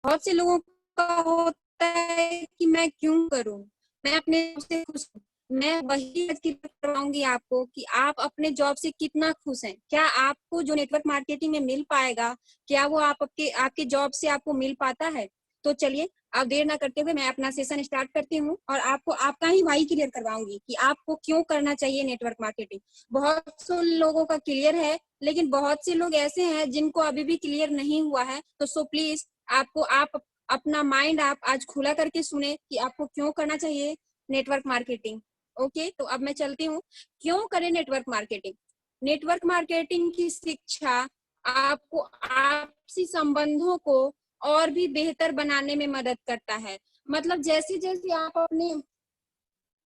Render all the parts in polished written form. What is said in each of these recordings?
बहुत से लोगों का होता है कि मैं क्यों करूं, मैं अपने जॉब से खुश हूं। मैं वही आज की बात करवाऊंगी आपको कि आप अपने जॉब से कितना खुश हैं। क्या आपको जो नेटवर्क मार्केटिंग में मिल पाएगा, क्या वो आपके आपके जॉब से आपको मिल पाता है? तो चलिए अब देर ना करते हुए मैं अपना सेशन स्टार्ट करती हूँ और आपको आपका ही वाई क्लियर करवाऊंगी कि आपको क्यों करना चाहिए नेटवर्क मार्केटिंग। बहुत से लोगों का क्लियर है, लेकिन बहुत से लोग ऐसे हैं जिनको अभी भी क्लियर नहीं हुआ है। तो सो प्लीज आपको आप अपना माइंड आप आज खुला करके सुने कि आपको क्यों करना चाहिए नेटवर्क मार्केटिंग। ओके, तो अब मैं चलती हूँ। क्यों करें नेटवर्क मार्केटिंग? नेटवर्क मार्केटिंग की शिक्षा आपको आपसी संबंधों को और भी बेहतर बनाने में मदद करता है। मतलब जैसे जैसे आप अपने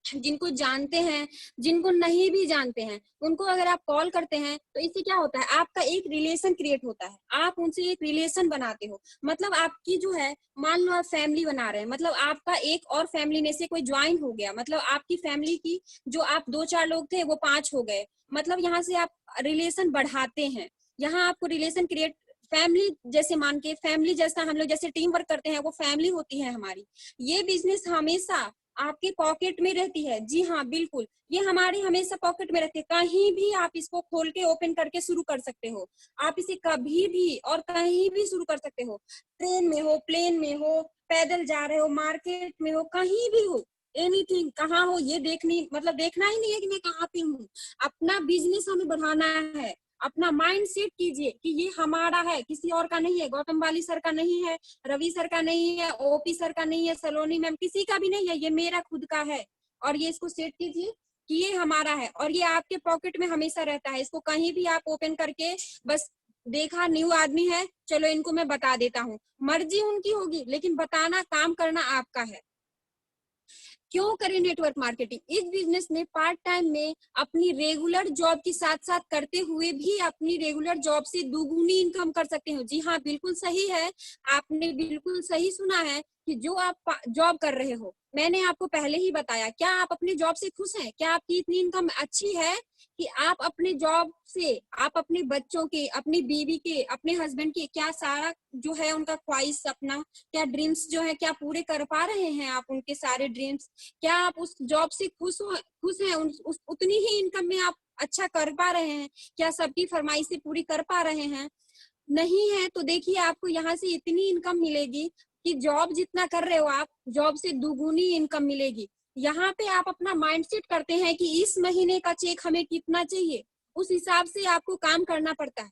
जिनको जानते हैं, जिनको नहीं भी जानते हैं, उनको अगर आप कॉल करते हैं तो इससे क्या होता है, आपका एक रिलेशन क्रिएट होता है। आप उनसे एक रिलेशन बनाते हो। मतलब आपकी जो है, मान लो आप फैमिली बना रहे हैं, मतलब आपका एक और फैमिली में से कोई ज्वाइन हो गया, मतलब आपकी फैमिली की जो आप 2-4 लोग थे वो 5 हो गए। मतलब यहाँ से आप रिलेशन बढ़ाते हैं। यहाँ आपको रिलेशन क्रिएट, फैमिली जैसे मान के, फैमिली जैसा हम लोग जैसे टीम वर्क करते हैं वो फैमिली होती है हमारी। ये बिजनेस हमेशा आपके पॉकेट में रहती है। जी हाँ, बिल्कुल, ये हमारी हमेशा पॉकेट में रहती है। कहीं भी आप इसको खोल के ओपन करके शुरू कर सकते हो। आप इसे कभी भी और कहीं भी शुरू कर सकते हो। ट्रेन में हो, प्लेन में हो, पैदल जा रहे हो, मार्केट में हो, कहीं भी हो, एनीथिंग, कहाँ हो ये देखनी, मतलब देखना ही नहीं है कि मैं कहाँ पे हूँ। अपना बिजनेस हमें बढ़ाना है। अपना माइंड सेट कीजिए कि ये हमारा है, किसी और का नहीं है। गौतम वाली सर का नहीं है, रवि सर का नहीं है, ओपी सर का नहीं है, सलोनी मैम, किसी का भी नहीं है, ये मेरा खुद का है। और ये इसको सेट कीजिए कि ये हमारा है और ये आपके पॉकेट में हमेशा रहता है। इसको कहीं भी आप ओपन करके बस देखा न्यू आदमी है, चलो इनको मैं बता देता हूँ, मर्जी उनकी होगी लेकिन बताना, काम करना आपका है। क्यों करें नेटवर्क मार्केटिंग? इस बिजनेस में पार्ट टाइम में अपनी रेगुलर जॉब के साथ साथ करते हुए भी अपनी रेगुलर जॉब से दुगुनी इनकम कर सकते हो। जी हाँ, बिल्कुल सही है, आपने बिल्कुल सही सुना है कि जो आप जॉब कर रहे हो, मैंने आपको पहले ही बताया, क्या आप अपने जॉब से खुश हैं? क्या आपकी इतनी इनकम अच्छी है कि आप अपने जॉब से, आप अपने बच्चों के, अपनी बीवी के, अपने हस्बैंड के, क्या सारा जो है उनका ख्वाहिश, अपना क्या ड्रीम्स जो है, क्या पूरे कर पा रहे हैं आप उनके सारे ड्रीम्स? क्या आप उस जॉब से खुश हैं? उतनी ही इनकम में आप अच्छा कर पा रहे हैं? क्या सबकी फरमाइशें पूरी कर पा रहे हैं? नहीं है तो देखिए, आपको यहाँ से इतनी इनकम मिलेगी कि जॉब जितना कर रहे हो आप, जॉब से दुगुनी इनकम मिलेगी। यहाँ पे आप अपना माइंडसेट करते हैं कि इस महीने का चेक हमें कितना चाहिए, उस हिसाब से आपको काम करना पड़ता है।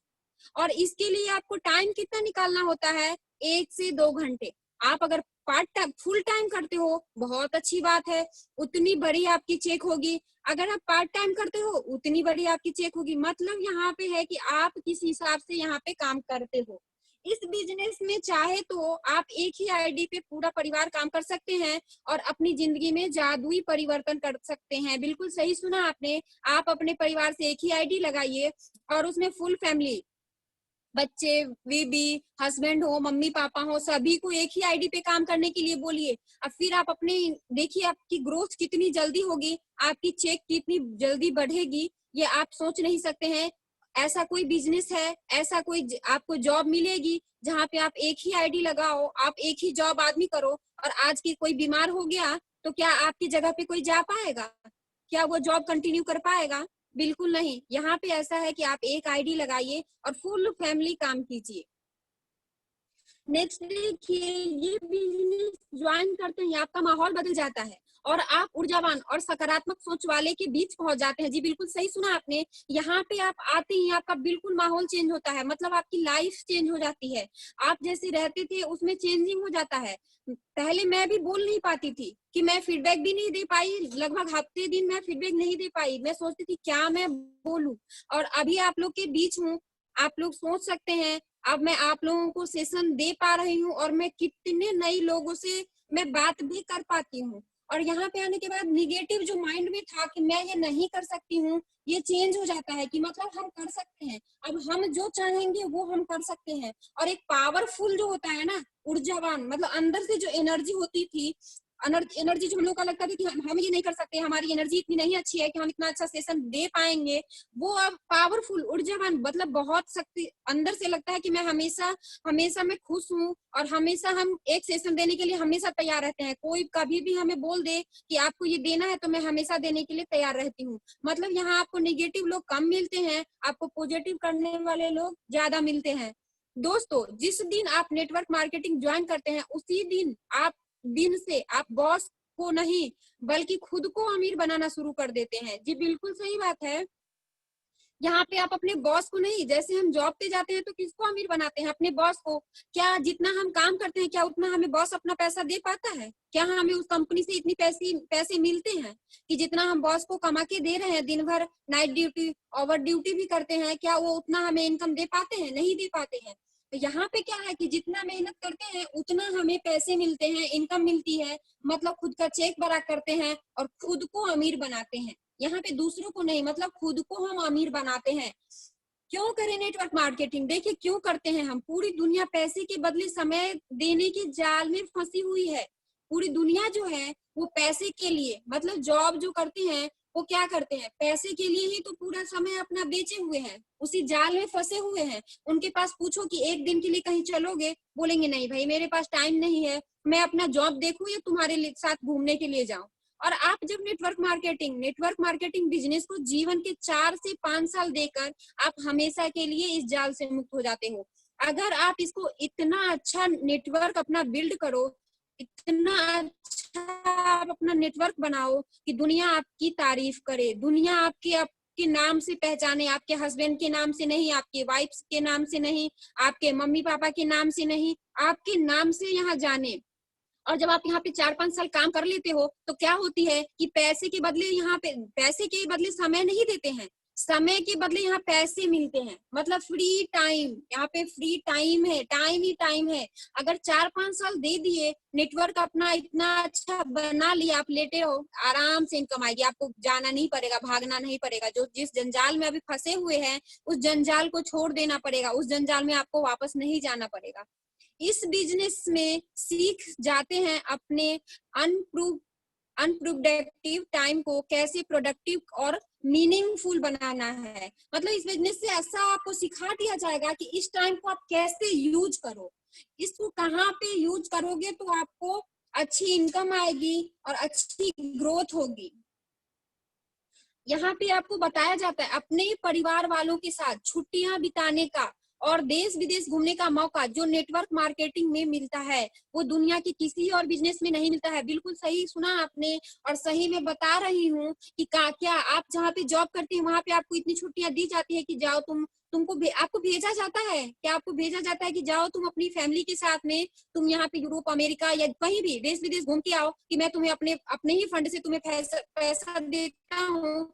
और इसके लिए आपको टाइम कितना निकालना होता है? 1 से 2 घंटे। आप अगर पार्ट टाइम, फुल टाइम करते हो, बहुत अच्छी बात है, उतनी बड़ी आपकी चेक होगी। अगर आप पार्ट टाइम करते हो, उतनी बड़ी आपकी चेक होगी। मतलब यहाँ पे है कि आप किस हिसाब से यहाँ पे काम करते हो। इस बिजनेस में चाहे तो आप एक ही आईडी पे पूरा परिवार काम कर सकते हैं और अपनी जिंदगी में जादुई परिवर्तन कर सकते हैं। बिल्कुल सही सुना आपने। आप अपने परिवार से एक ही आईडी लगाइए और उसमें फुल फैमिली, बच्चे, बीबी, हस्बैंड हो, मम्मी पापा हो, सभी को एक ही आईडी पे काम करने के लिए बोलिए। अब फिर आप अपने देखिए आपकी ग्रोथ कितनी जल्दी होगी, आपकी चेक कितनी जल्दी बढ़ेगी, ये आप सोच नहीं सकते हैं। ऐसा कोई बिजनेस है, ऐसा कोई आपको जॉब मिलेगी जहाँ पे आप एक ही आईडी लगाओ, आप एक ही जॉब आदमी करो, और आज की कोई बीमार हो गया तो क्या आपकी जगह पे कोई जा पाएगा? क्या वो जॉब कंटिन्यू कर पाएगा? बिल्कुल नहीं। यहाँ पे ऐसा है कि आप एक आईडी लगाइए और फुल फैमिली काम कीजिए। नेक्स्ट देखिए, ये बिजनेस ज्वाइन करते ही आपका माहौल बदल जाता है और आप ऊर्जावान और सकारात्मक सोच वाले के बीच पहुंच जाते हैं। जी बिल्कुल सही सुना आपने। यहाँ पे आप आते ही आपका बिल्कुल माहौल चेंज होता है, मतलब आपकी लाइफ चेंज हो जाती है। आप जैसे रहते थे उसमें चेंजिंग हो जाता है। पहले मैं भी बोल नहीं पाती थी कि मैं फीडबैक भी नहीं दे पाई, लगभग हफ्ते दिन मैं फीडबैक नहीं दे पाई। मैं सोचती थी क्या मैं बोलूं, और अभी आप लोग के बीच हूँ। आप लोग सोच सकते हैं, अब मैं आप लोगों को सेशन दे पा रही हूँ और मैं कितने नए लोगों से मैं बात भी कर पाती हूँ। और यहाँ पे आने के बाद निगेटिव जो माइंड में था कि मैं ये नहीं कर सकती हूँ, ये चेंज हो जाता है कि मतलब हम कर सकते हैं। अब हम जो चाहेंगे वो हम कर सकते हैं। और एक पावरफुल जो होता है ना, ऊर्जावान, मतलब अंदर से जो एनर्जी होती थी, एनर्जी जो हम लोग का लगता था कि हम ये नहीं कर सकते, हमारी एनर्जी इतनी नहीं अच्छी है कि हम इतना अच्छा सेशन दे पाएंगे, वो अब पावरफुल, ऊर्जावान, मतलब बहुत शक्ति अंदर से लगता है कि मैं हमेशा हमेशा मैं खुश हूँ और हमेशा हम एक सेशन देने के लिए हमेशा तैयार रहते हैं। कोई कभी भी हमें बोल दे कि आपको ये देना है तो मैं हमेशा देने के लिए तैयार रहती हूँ। मतलब यहाँ आपको नेगेटिव लोग कम मिलते हैं, आपको पॉजिटिव करने वाले लोग ज्यादा मिलते हैं। दोस्तों, जिस दिन आप नेटवर्क मार्केटिंग ज्वाइन करते हैं उसी दिन से आप बॉस को नहीं बल्कि खुद को अमीर बनाना शुरू कर देते हैं। जी बिल्कुल सही बात है। यहाँ पे आप अपने बॉस को नहीं, जैसे हम जॉब पे जाते हैं तो किसको अमीर बनाते हैं? अपने बॉस को। क्या जितना हम काम करते हैं क्या उतना हमें बॉस अपना पैसा दे पाता है? क्या हमें उस कंपनी से इतनी पैसे मिलते हैं कि जितना हम बॉस को कमा के दे रहे हैं? दिन भर नाइट ड्यूटी, ओवर ड्यूटी भी करते हैं, क्या वो उतना हमें इनकम दे पाते हैं? नहीं दे पाते हैं। तो यहाँ पे क्या है कि जितना मेहनत करते हैं उतना हमें पैसे मिलते हैं, इनकम मिलती है, मतलब खुद का चेक भरा करते हैं और खुद को अमीर बनाते हैं। यहाँ पे दूसरों को नहीं, मतलब खुद को हम अमीर बनाते हैं। क्यों करें नेटवर्क मार्केटिंग? देखिए क्यों करते हैं हम। पूरी दुनिया पैसे के बदले समय देने के जाल में फंसी हुई है। पूरी दुनिया जो है वो पैसे के लिए, मतलब जॉब जो करते हैं वो क्या करते हैं? पैसे के लिए ही तो पूरा समय अपना बेचे हुए हैं, उसी जाल में फंसे हुए हैं। उनके पास पूछो कि एक दिन के लिए कहीं चलोगे, बोलेंगे नहीं भाई मेरे पास टाइम नहीं है, मैं अपना जॉब देखूं या तुम्हारे साथ घूमने के लिए जाऊं। और आप जब नेटवर्क मार्केटिंग बिजनेस को जीवन के 4 से 5 साल देकर आप हमेशा के लिए इस जाल से मुक्त हो जाते हो। अगर आप इसको इतना अच्छा नेटवर्क अपना बिल्ड करो, इतना अच्छा आप अपना नेटवर्क बनाओ कि दुनिया आपकी तारीफ करे, दुनिया आपके नाम से पहचाने, आपके हस्बैंड के नाम से नहीं, आपके वाइफ के नाम से नहीं, आपके मम्मी पापा के नाम से नहीं, आपके नाम से यहाँ जाने। और जब आप यहाँ पे 4-5 साल काम कर लेते हो तो क्या होती है कि पैसे के बदले समय नहीं देते हैं, समय के बदले यहाँ पैसे मिलते हैं। मतलब फ्री टाइम, यहाँ पे फ्री टाइम है, टाइम ही टाइम है। अगर 4-5 साल दे दिए, नेटवर्क अपना इतना अच्छा बना लिया, आप लेटे हो, आराम से इनकम आएगी, आपको जाना नहीं पड़ेगा, भागना नहीं पड़ेगा। जो जिस जंजाल में अभी फंसे हुए हैं उस जंजाल को छोड़ देना पड़ेगा, उस जंजाल में आपको वापस नहीं जाना पड़ेगा। इस बिजनेस में सीख जाते हैं अपने अनप्रोडक्टिव टाइम को कैसे प्रोडक्टिव और मीनिंगफुल बनाना है। मतलब इस बिजनेस से ऐसा आपको सिखा दिया जाएगा कि इस टाइम को आप कैसे यूज करो, इसको कहाँ पे यूज करोगे तो आपको अच्छी इनकम आएगी और अच्छी ग्रोथ होगी। यहाँ पे आपको बताया जाता है अपने परिवार वालों के साथ छुट्टियां बिताने का और देश विदेश घूमने का मौका जो नेटवर्क मार्केटिंग में मिलता है वो दुनिया के किसी और बिजनेस में नहीं मिलता है। बिल्कुल सही सुना आपने और सही मैं बता रही हूँ कि क्या आप जहाँ पे जॉब करते हैं वहां पे आपको इतनी छुट्टियां दी जाती है कि जाओ आपको भेजा जाता है, क्या आपको भेजा जाता है कि जाओ तुम अपनी फैमिली के साथ में तुम यहाँ पे यूरोप अमेरिका या कहीं भी देश विदेश घूम के आओ कि मैं तुम्हें अपने ही फंड से तुम्हें पैसा देता हूँ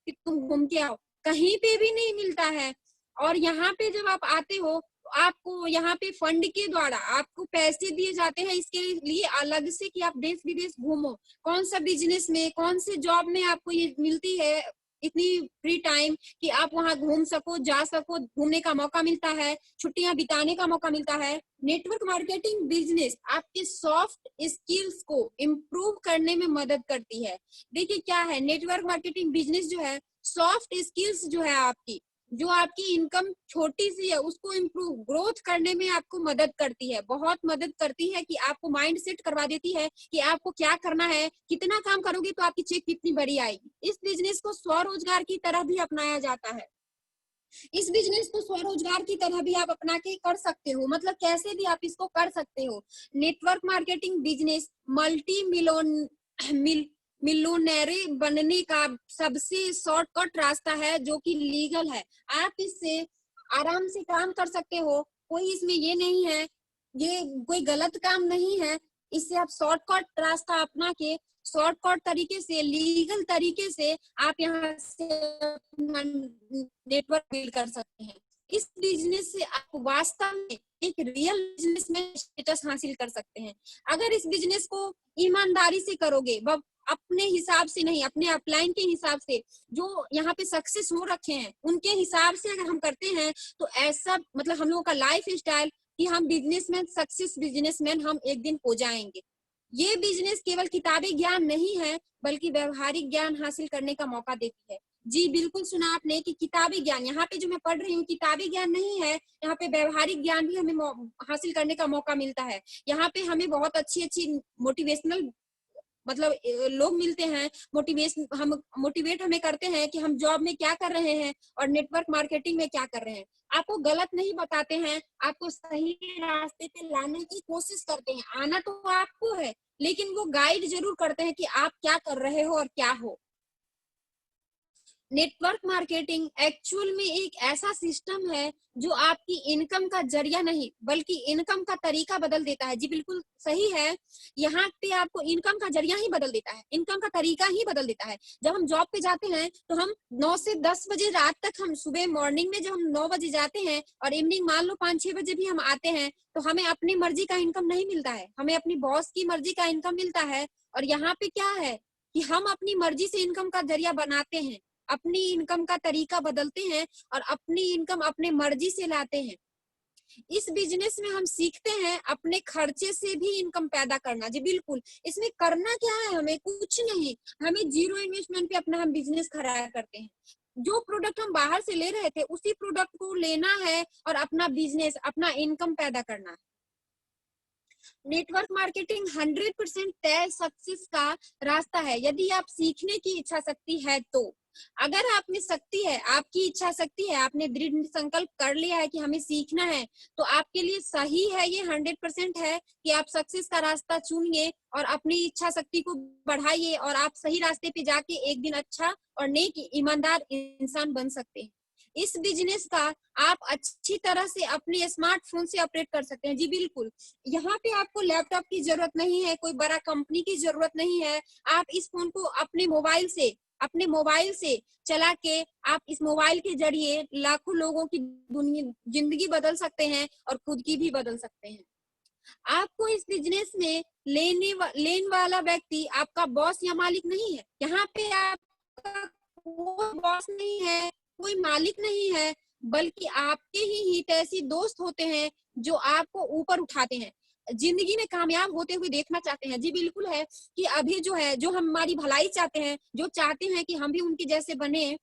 कि तुम घूम के आओ? कहीं पे भी नहीं मिलता है। और यहाँ पे जब आप आते हो तो आपको यहाँ पे फंड के द्वारा आपको पैसे दिए जाते हैं इसके लिए अलग से कि आप देश विदेश घूमो। कौन सा बिजनेस में, कौन से जॉब में आपको ये मिलती है इतनी फ्री टाइम कि आप वहां घूम सको, जा सको, घूमने का मौका मिलता है, छुट्टियां बिताने का मौका मिलता है। नेटवर्क मार्केटिंग बिजनेस आपके सॉफ्ट स्किल्स को इम्प्रूव करने में मदद करती है। देखिए क्या है, नेटवर्क मार्केटिंग बिजनेस जो है सॉफ्ट स्किल्स जो है आपकी, जो आपकी इनकम छोटी सी है उसको इम्प्रूव ग्रोथ करने में आपको मदद करती है, बहुत मदद करती है कि आपको माइंड सेट करवा देती है कि आपको क्या करना है, कितना काम करोगे तो आपकी चेक कितनी बड़ी आएगी। इस बिजनेस को स्वरोजगार की तरह भी अपनाया जाता है। इस बिजनेस को स्वरोजगार की तरह भी आप अपना के कर सकते हो। मतलब कैसे भी आप इसको कर सकते हो। नेटवर्क मार्केटिंग बिजनेस मल्टी मिलोनेरी बनने का सबसे शॉर्टकट रास्ता है जो कि लीगल है। आप इससे आराम से काम कर सकते हो, कोई इसमें ये नहीं है, ये कोई गलत काम नहीं है। इससे आप शॉर्टकट रास्ता अपना के शॉर्टकट तरीके से, लीगल तरीके से आप यहाँ से नेटवर्क बिल्ड कर सकते हैं। इस बिजनेस से आप वास्तव में एक रियल बिजनेस में स्टेटस हासिल कर सकते हैं। अगर इस बिजनेस को ईमानदारी से करोगे, अपने हिसाब से नहीं, अपने अपलाइन के हिसाब से, जो यहाँ पे सक्सेस हो रखे हैं उनके हिसाब से अगर हम करते हैं तो ऐसा मतलब हम लोगों का लाइफ स्टाइल कि हम बिजनेसमैन, सक्सेस बिजनेसमैन हम एक दिन हो जाएंगे। ये बिजनेस केवल किताबी ज्ञान नहीं है, बल्कि व्यवहारिक ज्ञान हासिल करने का मौका देती है। जी बिल्कुल सुना आपने कि किताबी ज्ञान, यहाँ पे जो मैं पढ़ रही हूँ किताबी ज्ञान नहीं है, यहाँ पे व्यवहारिक ज्ञान भी हमें हासिल करने का मौका मिलता है। यहाँ पे हमें बहुत अच्छी मोटिवेशनल मतलब लोग मिलते हैं, हम मोटिवेट हमें करते हैं कि हम जॉब में क्या कर रहे हैं और नेटवर्क मार्केटिंग में क्या कर रहे हैं। आपको गलत नहीं बताते हैं, आपको सही रास्ते पे लाने की कोशिश करते हैं। आना तो आपको है, लेकिन वो गाइड जरूर करते हैं कि आप क्या कर रहे हो और क्या हो। नेटवर्क मार्केटिंग एक्चुअल में एक ऐसा सिस्टम है जो आपकी इनकम का जरिया नहीं बल्कि इनकम का तरीका बदल देता है। जी बिल्कुल सही है, यहाँ पे आपको इनकम का जरिया ही बदल देता है, इनकम का तरीका ही बदल देता है। जब हम जॉब पे जाते हैं तो हम 9 से 10 बजे रात तक, हम सुबह मॉर्निंग में जब हम 9 बजे जाते हैं और इवनिंग मान लो 5-6 बजे भी हम आते हैं, तो हमें अपनी मर्जी का इनकम नहीं मिलता है, हमें अपनी बॉस की मर्जी का इनकम मिलता है। और यहाँ पे क्या है कि हम अपनी मर्जी से इनकम का जरिया बनाते हैं, अपनी इनकम का तरीका बदलते हैं और अपनी इनकम अपने मर्जी से लाते हैं। इस बिजनेस में हम सीखते हैं अपने खर्चे से भी इनकम पैदा करना। जी बिल्कुल, इसमें करना क्या है, हमें कुछ नहीं, हमें जीरो इन्वेस्टमेंट पे अपना हम बिजनेस खड़ा करते हैं। जो प्रोडक्ट हम बाहर से ले रहे थे उसी प्रोडक्ट को लेना है और अपना बिजनेस, अपना इनकम पैदा करना है। नेटवर्क मार्केटिंग 100% तय सक्सेस का रास्ता है, यदि आप सीखने की इच्छा शक्ति है तो। अगर आप में शक्ति है, आपकी इच्छा शक्ति है, आपने दृढ़ संकल्प कर लिया है कि हमें सीखना है, तो आपके लिए सही है, ये 100% है कि आप सक्सेस का रास्ता चुनिए और अपनी इच्छा शक्ति को बढ़ाइए और आप सही रास्ते पे जाके एक दिन अच्छा और नेक ईमानदार इंसान बन सकते हैं। इस बिजनेस का आप अच्छी तरह से अपने स्मार्टफोन से ऑपरेट कर सकते हैं। जी बिल्कुल, यहाँ पे आपको लैपटॉप की जरूरत नहीं है, कोई बड़ा कंपनी की जरूरत नहीं है। आप इस फोन को अपने मोबाइल से चला के आप इस मोबाइल के जरिए लाखों लोगों की दुनिया जिंदगी बदल सकते हैं और खुद की भी बदल सकते हैं। आपको इस बिजनेस में लेने वाला व्यक्ति आपका बॉस या मालिक नहीं है। यहाँ पे आपका कोई बॉस नहीं है, कोई मालिक नहीं है, बल्कि आपके ही हितैषी दोस्त होते हैं जो आपको ऊपर उठाते हैं, जिंदगी में कामयाब होते हुए देखना चाहते हैं। जी बिल्कुल है कि अभी जो है, जो हमारी भलाई चाहते हैं, जो चाहते हैं कि हम भी उनके जैसे बने,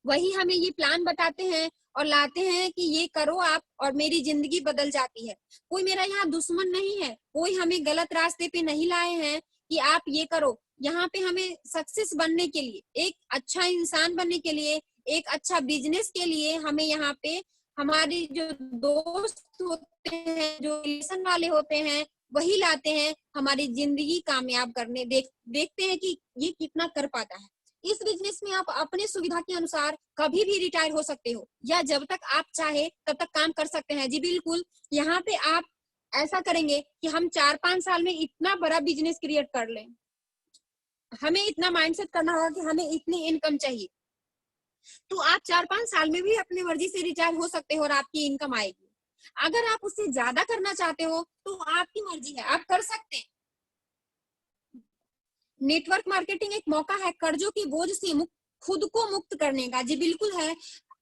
वही हमें ये प्लान बताते हैं और लाते हैं कि ये करो आप और मेरी जिंदगी बदल जाती है। कोई मेरा यहाँ दुश्मन नहीं है, कोई हमें गलत रास्ते पे नहीं लाए हैं कि आप ये करो। यहाँ पे हमें सक्सेस बनने के लिए, एक अच्छा इंसान बनने के लिए, एक अच्छा बिजनेस के लिए हमें यहाँ पे हमारे जो दोस्त होते हैं, जो रिलेशन वाले होते हैं, वही लाते हैं हमारी जिंदगी कामयाब करने। देखते हैं कि ये कितना कर पाता है। इस बिजनेस में आप अपने सुविधा के अनुसार कभी भी रिटायर हो सकते हो या जब तक आप चाहे तब तक काम कर सकते हैं। जी बिल्कुल, यहाँ पे आप ऐसा करेंगे कि हम 4-5 साल में इतना बड़ा बिजनेस क्रिएट कर लें। हमें इतना माइंडसेट करना होगा कि हमें इतनी इनकम चाहिए, तो आप 4-5 साल में भी अपनी मर्जी से रिटायर हो सकते हो और आपकी इनकम आएगी। अगर आप उससे ज्यादा करना चाहते हो तो आपकी मर्जी है, आप कर सकते हैं। नेटवर्क मार्केटिंग एक मौका है कर्जों की बोझ से खुद को मुक्त करने का। जी बिल्कुल है,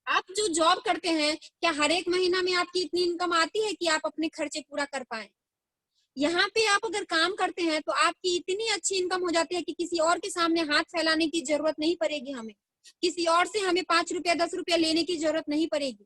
आप जो जॉब करते हैं, क्या हर एक महीना में आपकी इतनी इनकम आती है कि आप अपने खर्चे पूरा कर पाए? यहाँ पे आप अगर काम करते हैं तो आपकी इतनी अच्छी इनकम हो जाती है कि किसी और के सामने हाथ फैलाने की जरूरत नहीं पड़ेगी, हमें किसी और से हमें 5 रुपया 10 रुपया लेने की जरूरत नहीं पड़ेगी।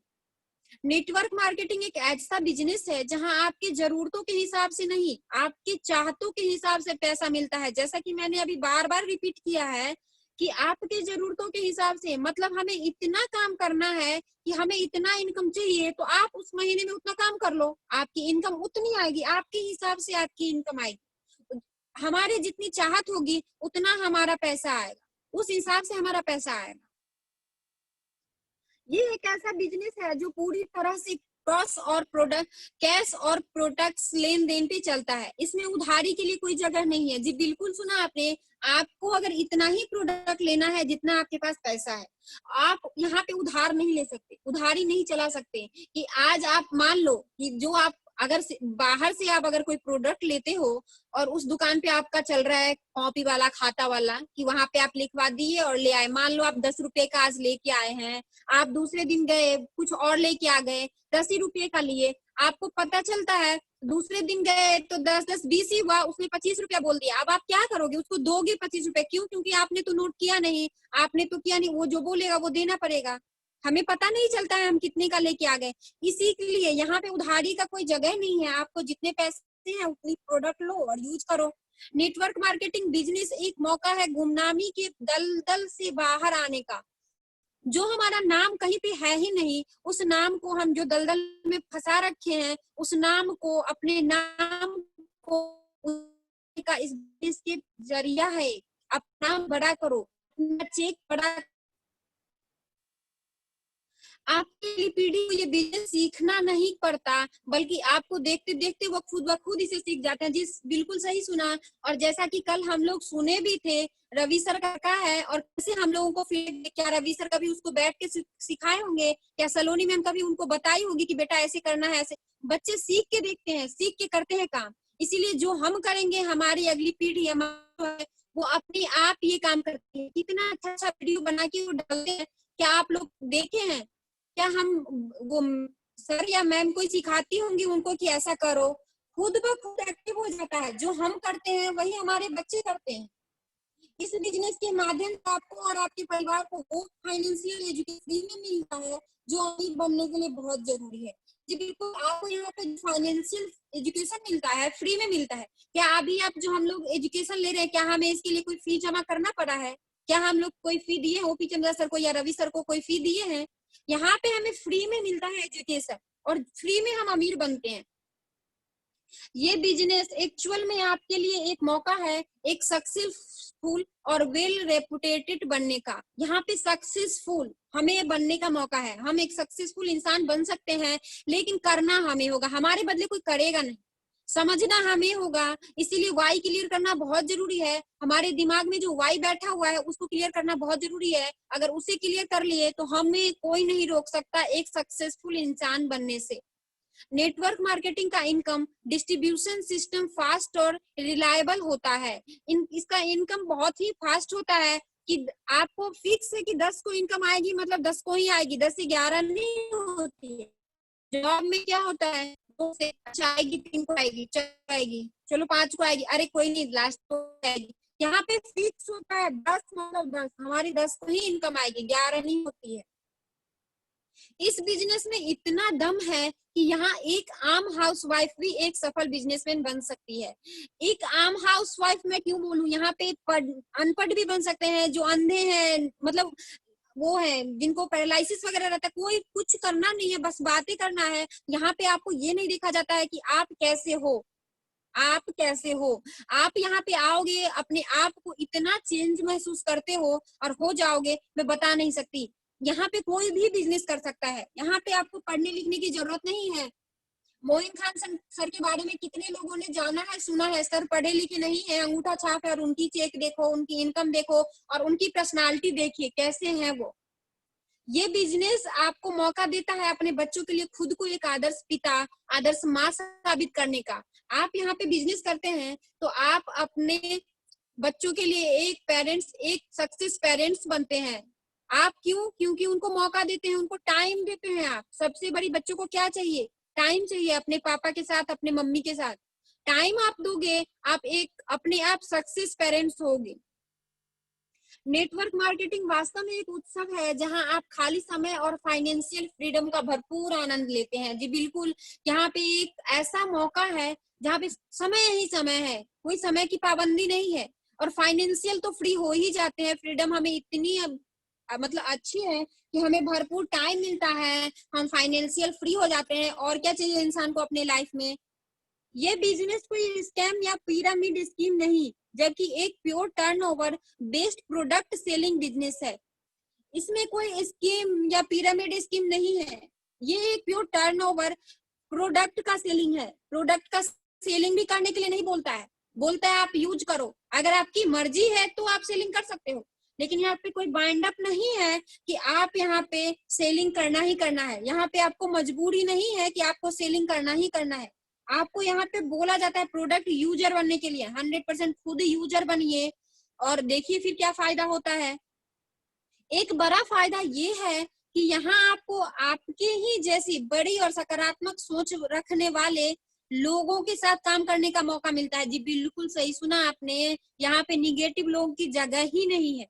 नेटवर्क मार्केटिंग एक ऐसा बिजनेस है जहां आपकी जरूरतों के हिसाब से नहीं, आपकी चाहतों के हिसाब से पैसा मिलता है। जैसा कि मैंने अभी बार बार रिपीट किया है कि आपके जरूरतों के हिसाब से, मतलब हमें इतना काम करना है कि हमें इतना इनकम चाहिए, तो आप उस महीने में उतना काम कर लो, आपकी इनकम उतनी आएगी, आपके हिसाब से आपकी इनकम आएगी। हमारी जितनी चाहत होगी उतना हमारा पैसा आएगा, उस हिसाब से हमारा पैसा आएगा। ये एक ऐसा बिजनेस है जो पूरी तरह से कैश और प्रोडक्ट्स लेन देन पे चलता है। इसमें उधारी के लिए कोई जगह नहीं है। जी बिल्कुल सुना आपने, आपको अगर इतना ही प्रोडक्ट लेना है जितना आपके पास पैसा है, आप यहाँ पे उधार नहीं ले सकते, उधारी नहीं चला सकते कि आज आप मान लो कि जो आप अगर बाहर से आप अगर कोई प्रोडक्ट लेते हो और उस दुकान पे आपका चल रहा है कॉपी वाला खाता वाला कि वहां पे आप लिखवा दिए और ले आए, मान लो आप 10 रुपए का आज लेके आए हैं, आप दूसरे दिन गए कुछ और लेके आ गए, 10 ही रुपए का लिए, आपको पता चलता है दूसरे दिन गए तो 10 10 20 ही हुआ, उसने 25 रुपया बोल दिया। अब आप क्या करोगे, उसको दोगे 25 रुपए, क्यों? क्योंकि आपने तो नोट किया नहीं, आपने तो किया नहीं, वो जो बोलेगा वो देना पड़ेगा। हमें पता नहीं चलता है हम कितने का लेके आ गए। इसी के लिए यहाँ पे उधारी का कोई जगह नहीं है, आपको जितने पैसे हैं उतनी प्रोडक्ट लो और यूज करो। नेटवर्क मार्केटिंग बिजनेस एक मौका है गुमनामी के दलदल से बाहर आने का। जो हमारा नाम कहीं पे है ही नहीं, उस नाम को हम जो दलदल में फंसा रखे हैं, उस नाम को अपने नाम को का इसके जरिया है। अपना नाम बड़ा करो, अपना चेक बड़ा। आपकी पीढ़ी को ये बिजनेस सीखना नहीं पड़ता, बल्कि आपको देखते देखते वो खुद ब खुद इसे सीख जाते हैं। जिस बिल्कुल सही सुना, और जैसा कि कल हम लोग सुने भी थे, रवि सर का है, और कैसे हम लोगों को फिर क्या रवि सर कभी उसको बैठ के सिखाए होंगे, क्या सलोनी मैम कभी उनको बताई होगी कि बेटा ऐसे करना है, ऐसे। बच्चे सीख के देखते हैं, सीख के करते हैं काम। इसीलिए जो हम करेंगे, हमारी अगली पीढ़ी वो अपने आप ये काम करती है। कितना अच्छा अच्छा वीडियो बना के वो डालते हैं, क्या आप लोग देखे हैं? क्या हम वो सर या मैम कोई सिखाती होंगी उनको कि ऐसा करो? खुद ब खुद एक्टिव हो जाता है। जो हम करते हैं वही हमारे बच्चे करते हैं। इस बिजनेस के माध्यम से आपको और आपके परिवार को वो फाइनेंशियल एजुकेशन फ्री में मिलता है जो अमीर बनने के लिए बहुत जरूरी है। जी बिल्कुल, आपको यहाँ पे फाइनेंशियल एजुकेशन मिलता है, फ्री में मिलता है। क्या अभी आप जो हम लोग एजुकेशन ले रहे हैं, क्या हमें इसके लिए कोई फी जमा करना पड़ा है? क्या हम लोग कोई फी दिए हैं ओपी चंद्रा सर को या रवि सर को कोई फी दिए हैं? यहाँ पे हमें फ्री में मिलता है एजुकेशन, और फ्री में हम अमीर बनते हैं। ये बिजनेस एक्चुअल में आपके लिए एक मौका है, एक सक्सेसफुल और वेल रेपुटेटेड बनने का। यहाँ पे सक्सेसफुल हमें बनने का मौका है। हम एक सक्सेसफुल इंसान बन सकते हैं, लेकिन करना हमें होगा, हमारे बदले कोई करेगा नहीं। समझना हमें होगा, इसीलिए वाई क्लियर करना बहुत जरूरी है। हमारे दिमाग में जो वाई बैठा हुआ है उसको क्लियर करना बहुत जरूरी है। अगर उसे क्लियर कर लिए तो हमें कोई नहीं रोक सकता एक सक्सेसफुल इंसान बनने से। नेटवर्क मार्केटिंग का इनकम डिस्ट्रीब्यूशन सिस्टम फास्ट और रिलायबल होता है। इसका इनकम बहुत ही फास्ट होता है कि आपको फिक्स है कि 10 को इनकम आएगी, मतलब 10 को ही आएगी, 10 से 11 नहीं होती है। जॉब में क्या होता है, 2 से अच्छा आएगी, 3 को आएगी, 4 को आएगी, चलो 5 को आएगी, अरे कोई नहीं लास्ट को आएगी। यहाँ पे फिक्स होता है 10, मतलब 10, हमारी 10 को ही इनकम आएगी, 11 नहीं होती है। इस बिजनेस में इतना दम है कि यहाँ एक आम हाउसवाइफ भी एक सफल बिजनेसमैन बन सकती है। एक आम हाउसवाइफ मैं क्यों बोलूं, यहाँ पे अनपढ़ भी बन सकते हैं, जो अंधे हैं, मतलब वो है जिनको पैरालिसिस वगैरह रहता है, कोई कुछ करना नहीं है, बस बातें करना है। यहाँ पे आपको ये नहीं देखा जाता है कि आप कैसे हो, आप कैसे हो। आप यहाँ पे आओगे, अपने आप को इतना चेंज महसूस करते हो और हो जाओगे, मैं बता नहीं सकती। यहाँ पे कोई भी बिजनेस कर सकता है, यहाँ पे आपको पढ़ने लिखने की जरूरत नहीं है। मोइन खान सर के बारे में कितने लोगों ने जाना है, सुना है, सर पढ़े लिखे नहीं है, अंगूठा छाप है, और उनकी चेक देखो, उनकी इनकम देखो, और उनकी पर्सनालिटी देखिए कैसे हैं वो। ये बिजनेस आपको मौका देता है अपने बच्चों के लिए खुद को एक आदर्श पिता, आदर्श माँ साबित करने का। आप यहाँ पे बिजनेस करते हैं तो आप अपने बच्चों के लिए एक पेरेंट्स, एक सक्सेस पेरेंट्स बनते हैं। आप क्यों? क्योंकि उनको मौका देते हैं, उनको टाइम देते हैं। आप सबसे बड़ी बच्चों को क्या चाहिए? टाइम चाहिए, अपने पापा के साथ, अपने मम्मी के साथ टाइम आप दोगे, आप एक अपने आप सक्सेस पेरेंट्स होगे। नेटवर्क मार्केटिंग वास्तव में एक उत्सव है जहां आप खाली समय और फाइनेंशियल फ्रीडम का भरपूर आनंद लेते हैं। जी बिल्कुल, यहाँ पे एक ऐसा मौका है जहाँ पे समय ही समय है, कोई समय की पाबंदी नहीं है, और फाइनेंशियल तो फ्री हो ही जाते हैं। फ्रीडम हमें इतनी मतलब अच्छी है कि हमें भरपूर टाइम मिलता है, हम फाइनेंशियल फ्री हो जाते हैं। और क्या चाहिए इंसान को अपने लाइफ में? ये बिजनेस कोई स्कैम या पिरामिड स्कीम नहीं, जबकि एक pure turnover based product selling business है। इसमें कोई स्कीम या पिरामिड स्कीम नहीं है, ये एक प्योर टर्नओवर प्रोडक्ट का सेलिंग है। प्रोडक्ट का सेलिंग भी करने के लिए नहीं बोलता है, बोलता है आप यूज करो, अगर आपकी मर्जी है तो आप सेलिंग कर सकते हो। लेकिन यहाँ पे कोई बाइंड अप नहीं है कि आप यहाँ पे सेलिंग करना ही करना है। यहाँ पे आपको मजबूरी नहीं है कि आपको सेलिंग करना ही करना है। आपको यहाँ पे बोला जाता है प्रोडक्ट यूजर बनने के लिए 100% खुद यूजर बनिए, और देखिए फिर क्या फायदा होता है। एक बड़ा फायदा ये है कि यहाँ आपको आपके ही जैसी बड़ी और सकारात्मक सोच रखने वाले लोगों के साथ काम करने का मौका मिलता है। जी बिल्कुल सही सुना आपने, यहाँ पे निगेटिव लोगों की जगह ही नहीं है।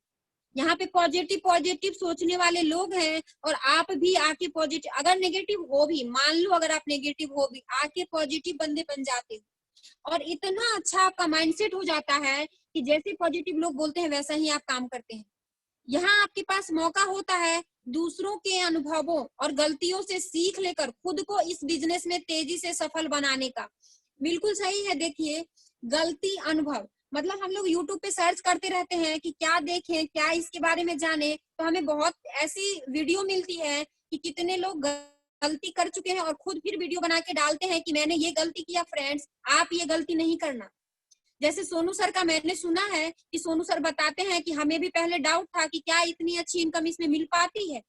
यहाँ पे पॉजिटिव पॉजिटिव सोचने वाले लोग हैं, और आप भी आके पॉजिटिव, अगर नेगेटिव हो भी, मान लो अगर आप नेगेटिव हो भी, आके पॉजिटिव बंदे बन जाते हो, और इतना अच्छा आपका माइंडसेट हो जाता है कि जैसे पॉजिटिव लोग बोलते हैं वैसा ही आप काम करते हैं। यहाँ आपके पास मौका होता है दूसरों के अनुभवों और गलतियों से सीख लेकर खुद को इस बिजनेस में तेजी से सफल बनाने का। बिल्कुल सही है। देखिए, गलती अनुभव मतलब हम लोग यूट्यूब पे सर्च करते रहते हैं कि क्या देखें, क्या इसके बारे में जाने, तो हमें बहुत ऐसी वीडियो मिलती है कि कितने लोग गलती कर चुके हैं और खुद फिर वीडियो बना के डालते हैं कि मैंने ये गलती किया। फ्रेंड्स, आप ये गलती नहीं करना। जैसे सोनू सर का मैंने सुना है कि सोनू सर बताते हैं कि हमें भी पहले डाउट था कि क्या इतनी अच्छी इनकम इसमें मिल पाती है,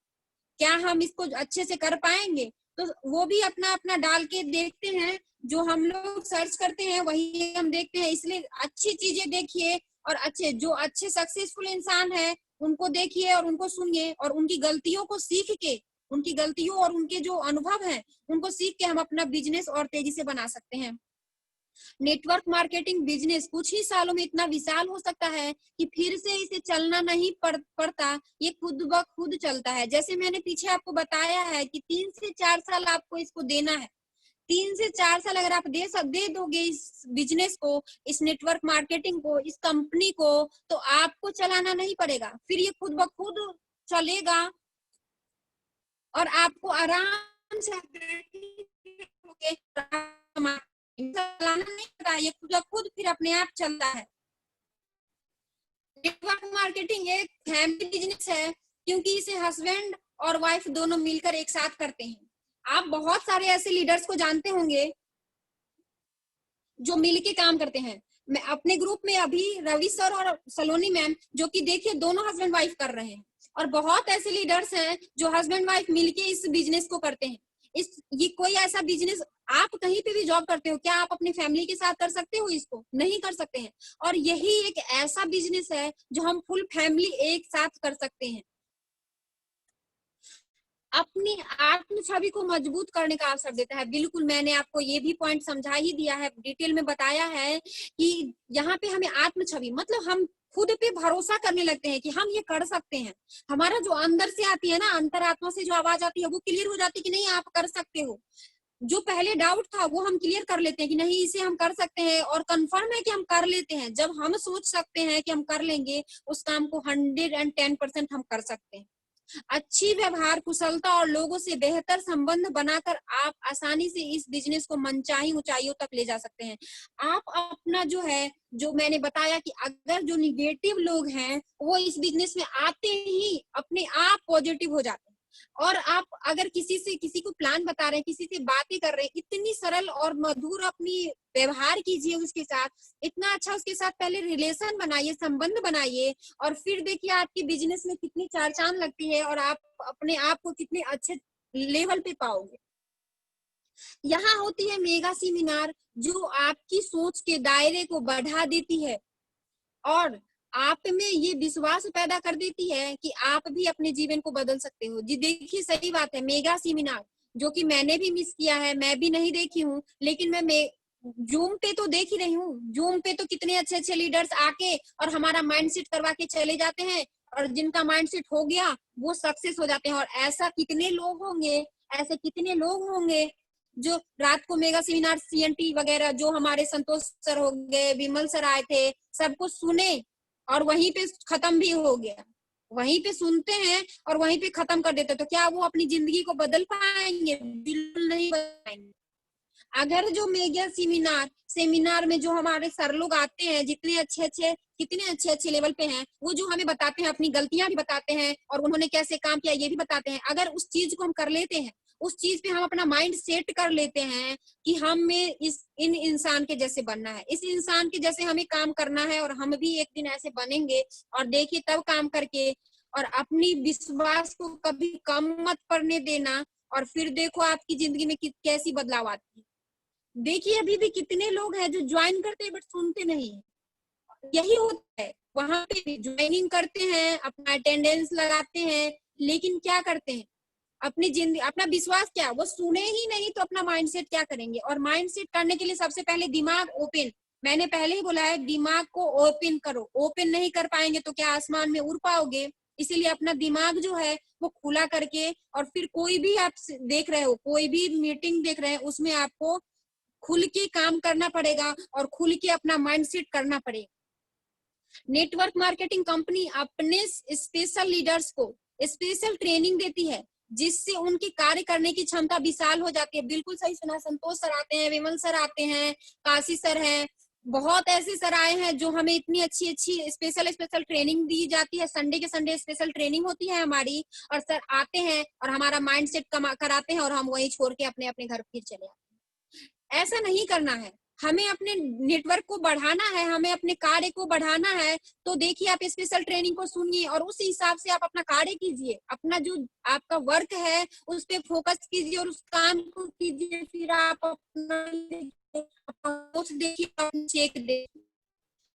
क्या हम इसको अच्छे से कर पाएंगे, तो वो भी अपना अपना डाल के देखते हैं। जो हम लोग सर्च करते हैं वही हम देखते हैं, इसलिए अच्छी चीजें देखिए, और जो अच्छे सक्सेसफुल इंसान है उनको देखिए और उनको सुनिए, और उनकी गलतियों को सीख के, उनकी गलतियों और उनके जो अनुभव है उनको सीख के हम अपना बिजनेस और तेजी से बना सकते हैं। नेटवर्क मार्केटिंग बिजनेस कुछ ही सालों में इतना विशाल हो सकता है कि फिर से इसे चलना नहीं पड़ता, ये खुद ब खुद चलता है। जैसे मैंने पीछे आपको बताया है कि 3 से 4 साल आपको इसको देना है। 3 से 4 साल अगर आप दे दोगे इस बिजनेस को, इस नेटवर्क मार्केटिंग को, इस कंपनी को, तो आपको चलाना नहीं पड़ेगा, फिर ये खुद ब खुद चलेगा, और आपको आराम से चलाना नहीं पड़ता, ये खुद फिर अपने आप चलता है। नेटवर्क मार्केटिंग एक फैमिली बिजनेस है, क्योंकि इसे हस्बैंड और वाइफ दोनों मिलकर एक साथ करते हैं। आप बहुत सारे ऐसे लीडर्स को जानते होंगे जो मिलके काम करते हैं। मैं अपने ग्रुप में अभी रवि सर और सलोनी मैम, जो कि देखिए दोनों हस्बैंड वाइफ कर रहे हैं, और बहुत ऐसे लीडर्स हैं जो हस्बैंड वाइफ मिलके इस बिजनेस को करते हैं। ये कोई ऐसा बिजनेस, आप कहीं पे भी जॉब करते हो, क्या आप अपनी फैमिली के साथ कर सकते हो? इसको नहीं कर सकते हैं। और यही एक ऐसा बिजनेस है जो हम फुल फैमिली एक साथ कर सकते हैं। अपनी आत्म छवि को मजबूत करने का अवसर देता है। बिल्कुल, मैंने आपको ये भी पॉइंट समझा ही दिया है, डिटेल में बताया है कि यहाँ पे हमें आत्म छवि मतलब हम खुद पे भरोसा करने लगते हैं कि हम ये कर सकते हैं। हमारा जो अंदर से आती है ना, अंतरात्मा से जो आवाज आती है, वो क्लियर हो जाती है कि नहीं आप कर सकते हो। जो पहले डाउट था वो हम क्लियर कर लेते हैं कि नहीं इसे हम कर सकते हैं, और कंफर्म है कि हम कर लेते हैं। जब हम सोच सकते हैं कि हम कर लेंगे उस काम को, 110% हम कर सकते हैं। अच्छी व्यवहार कुशलता और लोगों से बेहतर संबंध बनाकर आप आसानी से इस बिजनेस को मनचाही ऊंचाइयों तक ले जा सकते हैं। आप अपना जो है, जो मैंने बताया कि अगर जो निगेटिव लोग हैं वो इस बिजनेस में आते ही अपने आप पॉजिटिव हो जाते हैं, और आप अगर किसी को प्लान बता रहे हैं, किसी से बातें कर रहे हैं, इतनी सरल और मधुर अपनी व्यवहार कीजिए उसके साथ, इतना अच्छा उसके साथ पहले रिलेशन बनाइए, संबंध बनाइए, और फिर देखिए आपकी बिजनेस में कितनी चार चांद लगती है, और आप अपने आप को कितने अच्छे लेवल पे पाओगे। यहाँ होती है मेगा सेमिनार, जो आपकी सोच के दायरे को बढ़ा देती है और आप में ये विश्वास पैदा कर देती है कि आप भी अपने जीवन को बदल सकते हो। जी देखिए, सही बात है, मेगा सेमिनार जो कि मैंने भी मिस किया है, मैं भी नहीं देखी हूँ, लेकिन मैं जूम पे तो देख ही रही हूँ। जूम पे तो कितने अच्छे अच्छे लीडर्स आके और हमारा माइंडसेट करवा के चले जाते हैं, और जिनका माइंडसेट हो गया वो सक्सेस हो जाते हैं। और ऐसा कितने लोग होंगे, ऐसे कितने लोग होंगे जो रात को मेगा सेमिनार, सीएनटी वगैरह, जो हमारे संतोष सर हो गए, विमल सर आए थे, सबको सुने और वहीं पे खत्म भी हो गया। वहीं पे सुनते हैं और वहीं पे खत्म कर देते, तो क्या वो अपनी जिंदगी को बदल पाएंगे? बिल्कुल नहीं बदल पाएंगे। अगर जो मेगा सेमिनार में जो हमारे सर लोग आते हैं, जितने कितने अच्छे अच्छे लेवल पे हैं, वो जो हमें बताते हैं, अपनी गलतियां भी बताते हैं और उन्होंने कैसे काम किया ये भी बताते हैं। अगर उस चीज को हम कर लेते हैं, उस चीज पे हम अपना माइंड सेट कर लेते हैं कि हमें इन इंसान के जैसे बनना है, इस इंसान के जैसे हमें काम करना है, और हम भी एक दिन ऐसे बनेंगे, और देखिए तब काम करके, और अपनी विश्वास को कभी कम मत पड़ने देना, और फिर देखो आपकी जिंदगी में कैसी बदलाव आती है। देखिए अभी भी कितने लोग हैं जो ज्वाइन करते हैं बट सुनते नहीं है। यही होता है, वहां पे ज्वाइनिंग करते हैं, अपना अटेंडेंस लगाते हैं, लेकिन क्या करते हैं, अपनी जिंदगी, अपना विश्वास क्या, वो सुने ही नहीं तो अपना माइंडसेट क्या करेंगे। और माइंडसेट करने के लिए सबसे पहले दिमाग ओपन, मैंने पहले ही बोला है, दिमाग को ओपन करो। ओपन नहीं कर पाएंगे तो क्या आसमान में उड़ पाओगे। इसीलिए अपना दिमाग जो है वो खुला करके, और फिर कोई भी आप देख रहे हो, कोई भी मीटिंग देख रहे हैं, उसमें आपको खुल के काम करना पड़ेगा और खुल के अपना माइंडसेट करना पड़ेगा। नेटवर्क मार्केटिंग कंपनी अपने स्पेशल लीडर्स को स्पेशल ट्रेनिंग देती है, जिससे उनकी कार्य करने की क्षमता विशाल हो जाती है। बिल्कुल सही सुना, संतोष सर आते हैं, विमल सर आते हैं, काशी सर हैं, बहुत ऐसे सर आए हैं जो हमें इतनी अच्छी अच्छी स्पेशल ट्रेनिंग दी जाती है। संडे के संडे स्पेशल ट्रेनिंग होती है हमारी, और सर आते हैं और हमारा माइंडसेट कराते हैं, और हम वही छोड़ के अपने अपने घर फिर चले आते हैं। ऐसा नहीं करना है, हमें अपने नेटवर्क को बढ़ाना है, हमें अपने कार्य को बढ़ाना है। तो देखिए आप स्पेशल ट्रेनिंग को सुनिए और उस हिसाब से आप अपना कार्य कीजिए, अपना जो आपका वर्क है उस पे फोकस कीजिए और उस काम को कीजिए। फिर आप अपना देखिए, चेक देखिए।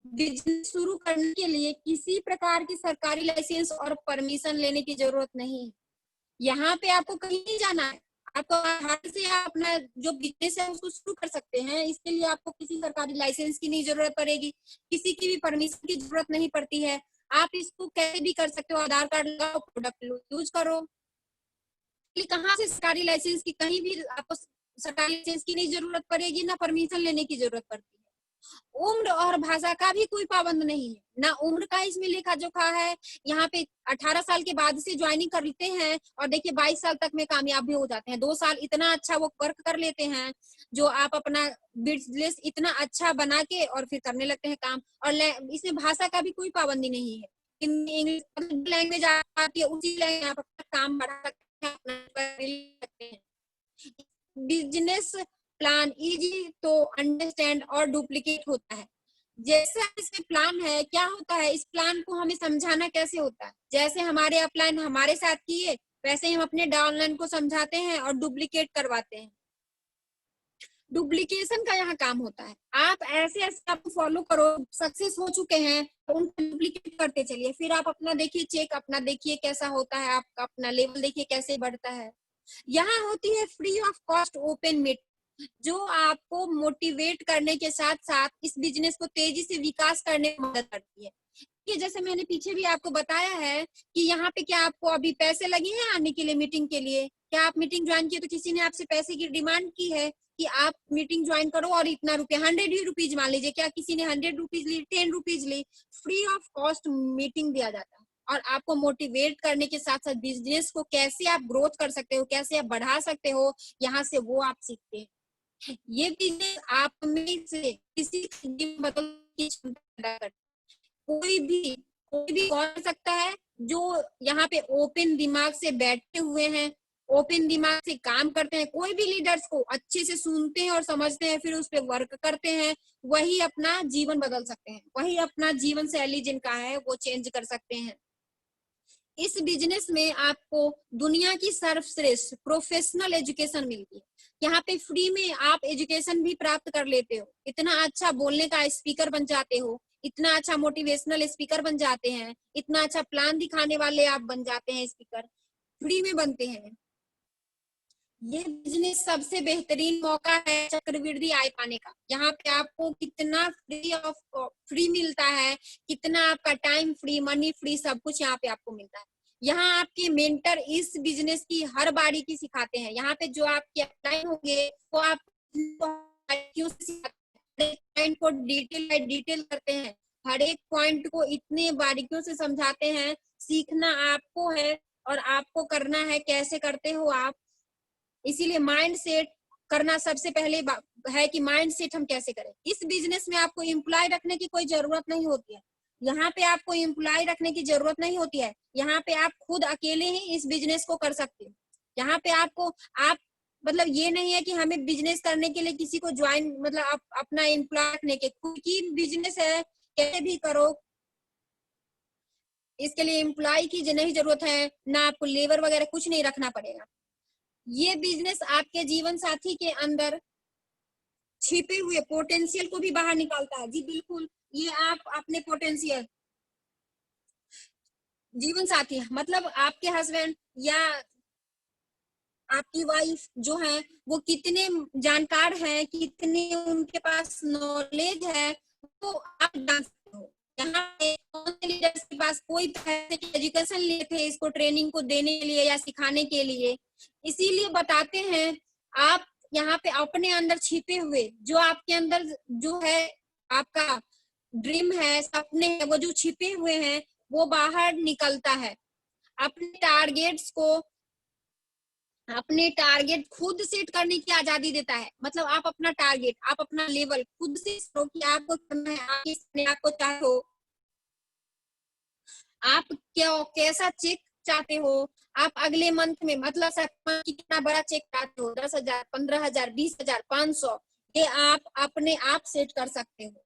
बिजनेस शुरू करने के लिए किसी प्रकार की सरकारी लाइसेंस और परमिशन लेने की जरूरत नहीं है। यहाँ पे आपको कहीं नहीं जाना है, आपको हाथ से आप अपना जो बिजनेस है उसको शुरू कर सकते हैं। इसके लिए आपको किसी सरकारी लाइसेंस की नहीं जरूरत पड़ेगी, किसी की भी परमिशन की जरूरत नहीं पड़ती है। आप इसको कैसे भी कर सकते हो, आधार कार्ड लगाओ, प्रोडक्ट यूज करो। कहाँ से सरकारी लाइसेंस की, कहीं भी आपको सरकारी लाइसेंस की नहीं जरूरत पड़ेगी, ना परमिशन लेने की जरूरत पड़ती है। उम्र और भाषा का भी कोई पाबंद नहीं है, ना उम्र का इसमें लेखा जोखा है। यहाँ पे 18 साल के बाद से ज्वाइनिंग कर लेते हैं और देखिए 22 साल तक में कामयाब भी हो जाते हैं। 2 साल इतना अच्छा वो वर्क कर लेते हैं जो आप अपना बिजनेस इतना अच्छा बना के और फिर करने लगते हैं काम। और इसमें भाषा का भी कोई पाबंदी नहीं है, इंग्लिश लैंग्वेज आती है उसी लैंग्वेज आप अपना काम बढ़ा सकते हैं। बिजनेस प्लान इजी तो अंडरस्टैंड और डुप्लीकेट होता है। जैसा इसमें प्लान है, क्या होता है, इस प्लान को हमें समझाना कैसे होता है। जैसे हमारे अपलाइन हमारे साथ किए, वैसे ही हम अपने डाउनलाइन को समझाते हैं और डुप्लीकेट करवाते हैं। डुप्लीकेशन का यहाँ काम होता है। आप ऐसे ऐसे आप फॉलो करो, सक्सेस हो चुके हैं तो उनको डुप्लीकेट करते चलिए। फिर आप अपना देखिए, चेक अपना देखिए कैसा होता है, आपका अपना लेवल देखिए कैसे बढ़ता है। यहाँ होती है free of cost open meet, जो आपको मोटिवेट करने के साथ साथ इस बिजनेस को तेजी से विकास करने में मदद करती है। कि जैसे मैंने पीछे भी आपको बताया है कि यहाँ पे क्या आपको अभी पैसे लगे हैं आने के लिए, मीटिंग के लिए? क्या आप मीटिंग ज्वाइन किए तो किसी ने आपसे पैसे की डिमांड की है कि आप मीटिंग ज्वाइन करो और इतना रुपया, 100 रुपीज मान लीजिए, क्या किसी ने 100 रुपीज ली, 10 रुपीज ली? फ्री ऑफ कॉस्ट मीटिंग दिया जाता है और आपको मोटिवेट करने के साथ साथ बिजनेस को कैसे आप ग्रोथ कर सकते हो, कैसे आप बढ़ा सकते हो, यहाँ से वो आप सीखते हैं। ये बिजनेस आप में से किसी की बदल की क्षमता पैदा करता है। कोई भी कर सकता है जो यहाँ पे ओपन दिमाग से बैठे हुए हैं, ओपन दिमाग से काम करते हैं। कोई भी लीडर्स को अच्छे से सुनते हैं और समझते हैं, फिर उस पर वर्क करते हैं, वही अपना जीवन बदल सकते हैं, वही अपना जीवन शैली जिनका है वो चेंज कर सकते हैं। इस बिजनेस में आपको दुनिया की सर्वश्रेष्ठ प्रोफेशनल एजुकेशन मिलती है। यहाँ पे फ्री में आप एजुकेशन भी प्राप्त कर लेते हो, इतना अच्छा बोलने का स्पीकर बन जाते हो, इतना अच्छा मोटिवेशनल स्पीकर बन जाते हैं, इतना अच्छा प्लान दिखाने वाले आप बन जाते हैं, स्पीकर फ्री में बनते हैं। ये बिजनेस सबसे बेहतरीन मौका है चक्रवृद्धि आय पाने का। यहाँ पे आपको कितना फ्री मिलता है, कितना आपका टाइम फ्री, मनी फ्री, सब कुछ यहाँ पे आपको मिलता है। यहाँ आपके मेंटर इस बिजनेस की हर बारीकी सिखाते हैं। यहाँ पे जो आपके अपलाइन होंगे वो आप को डिटेल बाय डिटेल करते हैं, हर एक पॉइंट को इतने बारीकियों से समझाते हैं। सीखना आपको है और आपको करना है, कैसे करते हो आप। इसीलिए माइंड सेट करना सबसे पहले है कि माइंड सेट हम कैसे करें। इस बिजनेस में आपको एम्प्लॉय रखने की कोई जरूरत नहीं होती है। यहाँ पे आपको एम्प्लॉय रखने की जरूरत नहीं होती है। यहाँ पे आप खुद अकेले ही इस बिजनेस को कर सकते हो। यहाँ पे आपको आप मतलब ये नहीं है कि हमें बिजनेस करने के लिए किसी को ज्वाइन, मतलब आप अपना एम्प्लॉय रखने के, खुद की बिजनेस है, कैसे भी करो। इसके लिए एम्प्लॉय की नहीं जरूरत है, ना आपको लेबर वगैरह कुछ नहीं रखना पड़ेगा। ये बिजनेस आपके जीवन साथी के अंदर छिपे हुए पोटेंशियल को भी बाहर निकालता है। जी बिल्कुल, ये आप अपने पोटेंशियल जीवन साथी मतलब आपके हस्बैंड या आपकी वाइफ जो है वो कितने जानकार है, कितने उनके पास नॉलेज है, तो आप जान सकते हो। यहाँ पे कौन से लीडर्स के पास कोई पैसे की एजुकेशन लिए थे इसको ट्रेनिंग को देने के लिए या सिखाने के लिए, इसीलिए बताते हैं आप यहाँ पे अपने अंदर छिपे हुए जो आपके अंदर जो है आपका ड्रीम है, सपने है, वो जो छिपे हुए हैं वो बाहर निकलता है। अपने टारगेट्स को अपने टारगेट खुद सेट करने की आजादी देता है। मतलब आप अपना टारगेट, आप अपना लेवल खुद से करो कि आपको करना है, आपको चाहे हो, आप क्या कैसा चेक चाहते हो, आप अगले मंथ में मतलब कितना बड़ा चेक चाहते हो, 10,000, 15,000, 20,000, 500, ये आप अपने आप सेट कर सकते हो।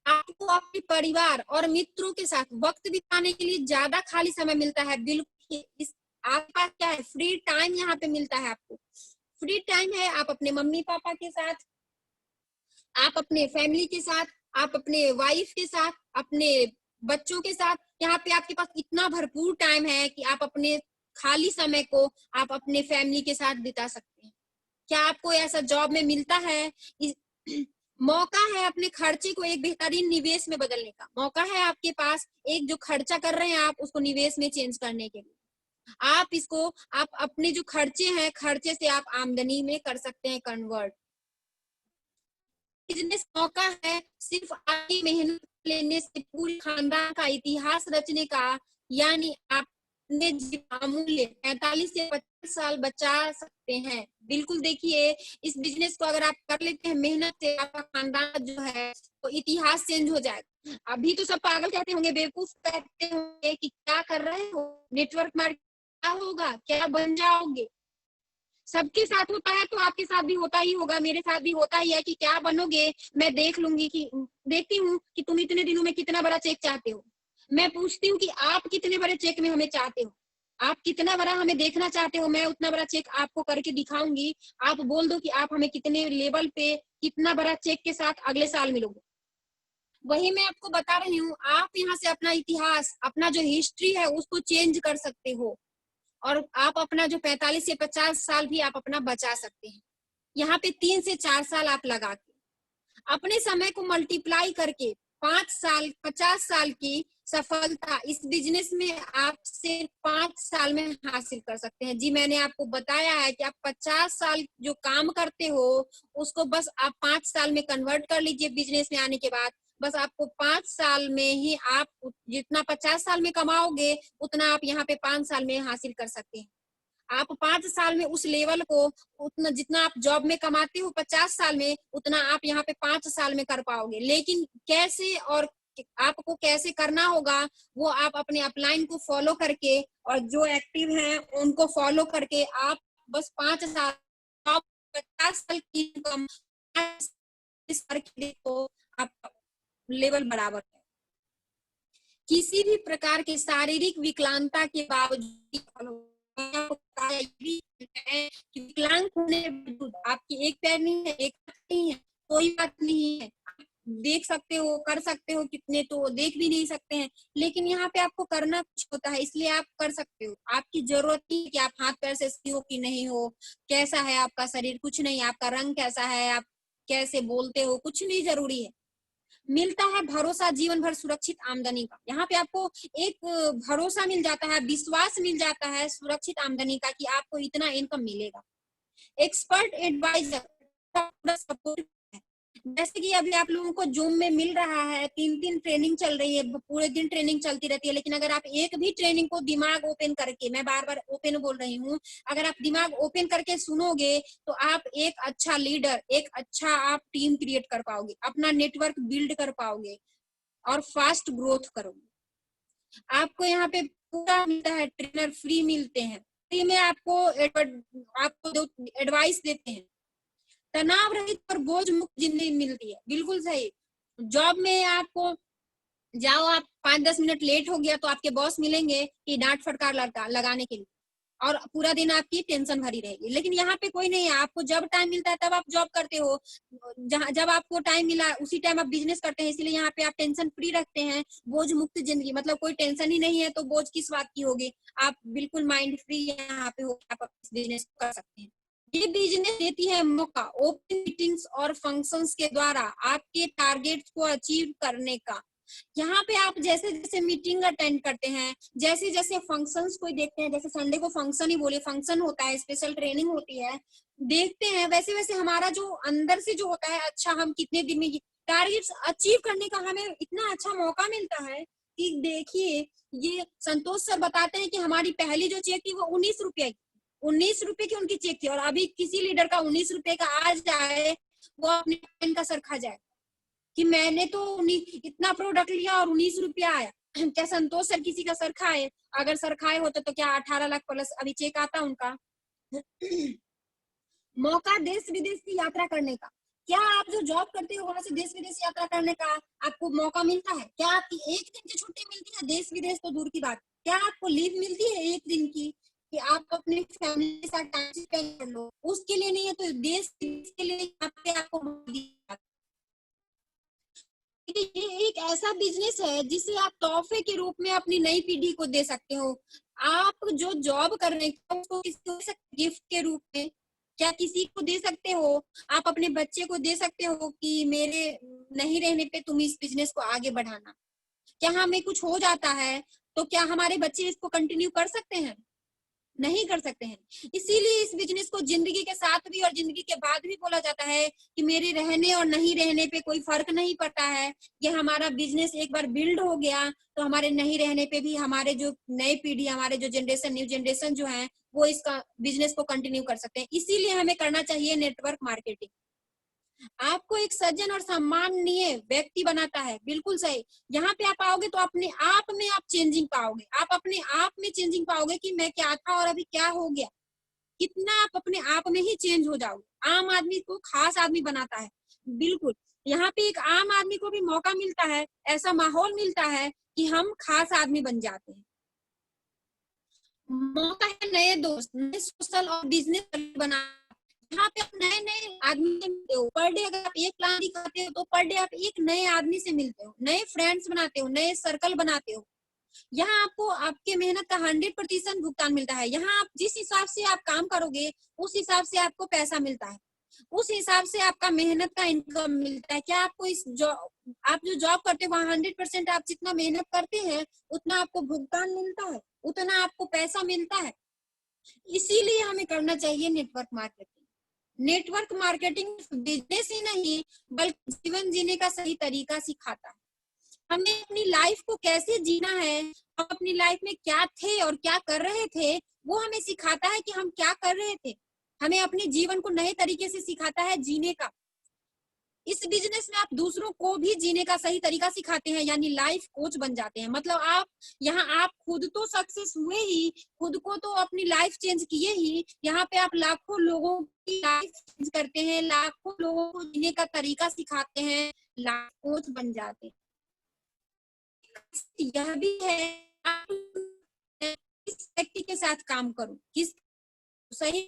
आपको अपने परिवार और मित्रों के साथ वक्त बिताने के लिए ज्यादा खाली समय मिलता है। बिल्कुल आपके पास क्या है, फ्री टाइम यहाँ पे मिलता है। आपको फ्री टाइम है, आप अपने मम्मी पापा के साथ, आप अपने फैमिली के साथ, आप अपने वाइफ के साथ, अपने बच्चों के साथ, यहाँ पे आपके पास इतना भरपूर टाइम है कि आप अपने खाली समय को आप अपने फैमिली के साथ बिता सकते हैं। क्या आपको ऐसा जॉब में मिलता है? मौका है अपने खर्चे को एक बेहतरीन निवेश में बदलने का। मौका है आपके पास एक जो खर्चा कर रहे हैं आप उसको निवेश में चेंज करने के लिए। आप इसको आप अपने जो खर्चे हैं, खर्चे से आप आमदनी में कर सकते हैं कन्वर्ट। बिजनेस मौका है सिर्फ आपकी मेहनत लेने से पूरे खानदान का इतिहास रचने का, यानी आपने अमूल्य 45 से 50 साल बचा सकते हैं। बिल्कुल देखिए, इस बिजनेस को अगर आप कर लेते हैं मेहनत से, आपका खानदान जो है तो इतिहास चेंज हो जाएगा। अभी तो सब पागल कहते होंगे, बेवकूफ कहते होंगे कि क्या कर रहे हो, नेटवर्क मार्केटिंग क्या होगा, क्या बन जाओगे। सबके साथ होता है तो आपके साथ भी होता ही होगा, मेरे साथ भी होता ही है कि क्या बनोगे, मैं देख लूंगी कि देखती हूँ कि तुम इतने दिनों में कितना बड़ा चेक चाहते हो, मैं पूछती हूँ कि आप कितने बड़े चेक में हमें चाहते हो, आप कितना बड़ा हमें देखना चाहते हो, मैं उतना बड़ा चेक आपको करके दिखाऊंगी। आप बोल दो कि आप हमें कितने लेवल पे कितना बड़ा चेक के साथ अगले साल मिलोगे। वही मैं आपको बता रही हूँ, आप यहाँ से अपना इतिहास, अपना जो हिस्ट्री है उसको चेंज कर सकते हो और आप अपना जो 45 से 50 साल भी आप अपना बचा सकते हैं। यहाँ पे 3 से 4 साल आप लगा के अपने समय को मल्टीप्लाई करके 5 साल 50 साल की सफलता इस बिजनेस में आप सिर्फ 5 साल में हासिल कर सकते हैं। जी मैंने आपको बताया है कि आप 50 साल जो काम करते हो उसको बस आप 5 साल में कन्वर्ट कर लीजिए। बिजनेस में आने के बाद बस आपको 5 साल में ही आप जितना 50 साल में कमाओगे उतना आप यहाँ पे 5 साल में हासिल कर सकते हैं। आप 5 साल में उस लेवल को उतना जितना आप जॉब में कमाते हो 50 साल में उतना आप यहाँ पे 5 साल में कर पाओगे। लेकिन कैसे और आपको कैसे करना होगा वो आप अपने अपलाइन को फॉलो करके और जो एक्टिव हैं उनको फॉलो करके आप बस 5 साल 50 साल की इनकम देखो आप लेवल बराबर है। किसी भी प्रकार के शारीरिक विकलांगता के बावजूद विकलांग होने के बावजूद आपकी एक पैर नहीं है, एक हाथ नहीं है, कोई बात नहीं है, देख सकते हो, कर सकते हो, कितने तो देख भी नहीं सकते हैं, लेकिन यहाँ पे आपको करना कुछ होता है इसलिए आप कर सकते हो। आपकी जरूरत नहीं कि आप हाथ पैर से सही हो कि नहीं हो, कैसा है आपका शरीर, कुछ नहीं, आपका रंग कैसा है, आप कैसे बोलते हो, कुछ नहीं जरूरी है। मिलता है भरोसा जीवन भर सुरक्षित आमदनी का। यहाँ पे आपको एक भरोसा मिल जाता है, विश्वास मिल जाता है सुरक्षित आमदनी का कि आपको इतना इनकम मिलेगा। एक्सपर्ट एडवाइजर सपोर्ट, जैसे कि अभी आप लोगों को जूम में मिल रहा है, 3 ट्रेनिंग चल रही है, पूरे दिन ट्रेनिंग चलती रहती है, लेकिन अगर आप एक भी ट्रेनिंग को दिमाग ओपन करके, मैं बार बार ओपन बोल रही हूँ, अगर आप दिमाग ओपन करके सुनोगे तो आप एक अच्छा लीडर, एक अच्छा आप टीम क्रिएट कर पाओगे, अपना नेटवर्क बिल्ड कर पाओगे और फास्ट ग्रोथ करोगे। आपको यहाँ पे पूरा मिलता है, ट्रेनर फ्री मिलते हैं, फ्री में आपको एडवाइस देते हैं, तनाव रहित और बोझ मुक्त जिंदगी मिलती है। बिल्कुल सही। जॉब में आपको जाओ, आप 5-10 मिनट लेट हो गया तो आपके बॉस मिलेंगे कि डांट फटकार लगाने के लिए, और पूरा दिन आपकी टेंशन भरी रहेगी। लेकिन यहाँ पे कोई नहीं है, आपको जब टाइम मिलता है तब आप जॉब करते हो, जब आपको टाइम मिला उसी टाइम आप बिजनेस करते हैं, इसलिए यहाँ पे आप टेंशन फ्री रखते हैं, बोझ मुक्त जिंदगी, मतलब कोई टेंशन ही नहीं है तो बोझ किस बात की होगी, आप बिल्कुल माइंड फ्री यहाँ पे हो, आप बिजनेस कर सकते हैं। ये बिजनेस देती है मौका ओपन मीटिंग्स और फंक्शंस के द्वारा आपके टारगेट्स को अचीव करने का। यहाँ पे आप जैसे जैसे मीटिंग अटेंड करते हैं, जैसे जैसे फंक्शंस को देखते हैं, जैसे संडे को फंक्शन ही बोले, फंक्शन होता है, स्पेशल ट्रेनिंग होती है, देखते हैं, वैसे वैसे हमारा जो अंदर से जो होता है, अच्छा हम कितने दिन में टारगेट्स अचीव करने का हमें इतना अच्छा मौका मिलता है कि देखिए, ये संतोष सर बताते हैं कि हमारी पहली जो चेक थी वो 19 रुपए की, 19 रुपए की उनकी चेक थी, और अभी किसी लीडर का 19 रुपए का आ जाए, वो अपने का सर खा जाए कि मैंने तो इतना प्रोडक्ट लिया और 19 रुपया आया। क्या संतोष सर किसी का सर खाए? अगर सर खाए होते तो क्या 18 लाख प्लस अभी चेक आता उनका? मौका देश विदेश की यात्रा करने का, क्या आप जो जॉब करते हो वहां से देश विदेश यात्रा करने का आपको मौका मिलता है? क्या आपकी एक दिन की छुट्टी मिलती है? देश विदेश तो दूर की बात, क्या आपको लीव मिलती है एक दिन की कि आप अपने फैमिली के साथ टाइम स्पेंड कर लो? उसके लिए नहीं है तो देश के लिए यहाँ पे आपको मौका दिया। ये एक ऐसा बिजनेस है जिसे आप तोहफे के रूप में अपनी नई पीढ़ी को दे सकते हो। आप जो जॉब कर रहे हैं उसको किसी को गिफ्ट के रूप में क्या किसी को दे सकते हो? आप अपने बच्चे को दे सकते हो कि मेरे नहीं रहने पे तुम इस बिजनेस को आगे बढ़ाना। क्या हमें कुछ हो जाता है तो क्या हमारे बच्चे इसको कंटिन्यू कर सकते हैं? नहीं कर सकते हैं। इसीलिए इस बिजनेस को जिंदगी के साथ भी और जिंदगी के बाद भी बोला जाता है कि मेरे रहने और नहीं रहने पे कोई फर्क नहीं पड़ता है। ये हमारा बिजनेस एक बार बिल्ड हो गया तो हमारे नहीं रहने पे भी हमारे जो नई पीढ़ी, हमारे जो जनरेशन, न्यू जनरेशन जो है वो इसका बिजनेस को कंटिन्यू कर सकते हैं। इसीलिए हमें करना चाहिए नेटवर्क मार्केटिंग। आपको एक सज्जन और सम्माननीय व्यक्ति बनाता है, बिल्कुल सही। यहाँ पे आप आओगे तो अपने आप में आप चेंजिंग पाओगे, आप अपने आप में चेंजिंग पाओगे कि मैं क्या था और अभी क्या हो गया, कितना आप अपने आप में ही चेंज हो जाओगे। आम आदमी को खास आदमी बनाता है, बिल्कुल। यहाँ पे एक आम आदमी को भी मौका मिलता है, ऐसा माहौल मिलता है कि हम खास आदमी बन जाते हैं। मौका है नए दोस्त, नए सोशल और बिजनेस बना, यहाँ पे आप नए नए आदमी से मिलते हो। पर डे अगर आप एक प्लान दिखाते हो तो पर डे आप एक नए आदमी से मिलते हो, नए फ्रेंड्स बनाते हो, नए सर्कल बनाते हो। यहाँ आपको आपके मेहनत का 100% भुगतान मिलता है। यहाँ आप जिस हिसाब से आप काम करोगे उस हिसाब से आपको पैसा मिलता है, उस हिसाब से आपका मेहनत का इनकम मिलता है। क्या आपको इस जॉब, आप जो जॉब करते हो वहाँ 100% आप जितना मेहनत करते हैं उतना आपको भुगतान मिलता है, उतना आपको पैसा मिलता है। इसीलिए हमें करना चाहिए network marketing. Network marketing business ही नहीं बल्कि जीवन जीने का सही तरीका सिखाता है। हमें अपनी लाइफ को कैसे जीना है, हम अपनी लाइफ में क्या थे और क्या कर रहे थे, वो हमें सिखाता है कि हम क्या कर रहे थे। हमें अपने जीवन को नए तरीके से सिखाता है जीने का। इस बिजनेस में आप दूसरों को भी जीने का सही तरीका सिखाते हैं, यानी लाइफ कोच बन जाते हैं। मतलब आप यहाँ आप खुद तो सक्सेस हुए ही, खुद को तो अपनी लाइफ चेंज किए ही, यहाँ पे आप लाखों लोगों की लाइफ चेंज करते हैं, लाखों लोगों को जीने का तरीका सिखाते हैं, लाइफ कोच बन जाते हैं। यह भी है किस व्यक्ति के साथ काम करूं, किस सही।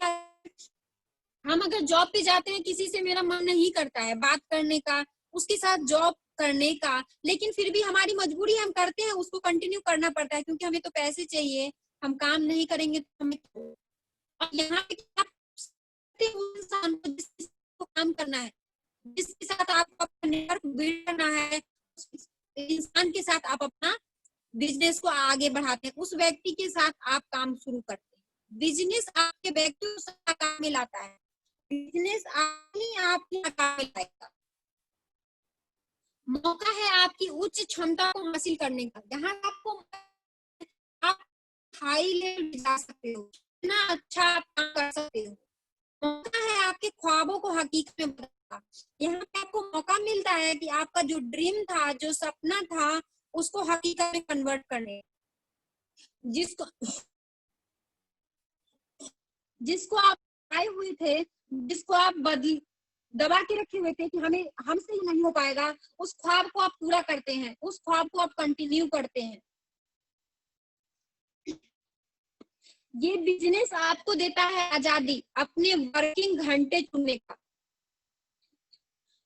हम अगर जॉब पे जाते हैं, किसी से मेरा मन नहीं करता है बात करने का, उसके साथ जॉब करने का, लेकिन फिर भी हमारी मजबूरी, हम करते हैं, उसको कंटिन्यू करना पड़ता है क्योंकि हमें तो पैसे चाहिए। हम काम नहीं करेंगे तो हमें, और यहाँ पे इंसान को जिसको काम करना है, जिसके साथ आपको अपना नेटवर्क बिल्ड करना है, इंसान के साथ आप अपना बिजनेस को आगे बढ़ाते हैं, उस व्यक्ति के साथ आप काम शुरू करते हैं। बिजनेस आपके व्यक्ति को काम में लाता है, बिजनेस ही आपकी काम में लाएगा। मौका है आपकी उच्च क्षमता को हासिल करने का, जहाँ आपको आप हाई लेवल जा सकते हो, इतना अच्छा आप काम कर सकते हो। मौका है आपके ख्वाबों को हकीकत में बदलने का। यहाँ पे आपको मौका मिलता है कि आपका जो ड्रीम था, जो सपना था, उसको हकीकत में कन्वर्ट करने, जिसको जिसको आप आए हुए थे, जिसको आप बदल दबा के रखे हुए थे कि हमें हमसे ही नहीं हो पाएगा, उस ख्वाब को आप पूरा करते हैं, उस ख्वाब को आप कंटिन्यू करते हैं। ये बिजनेस आपको देता है आजादी अपने वर्किंग घंटे चुनने का।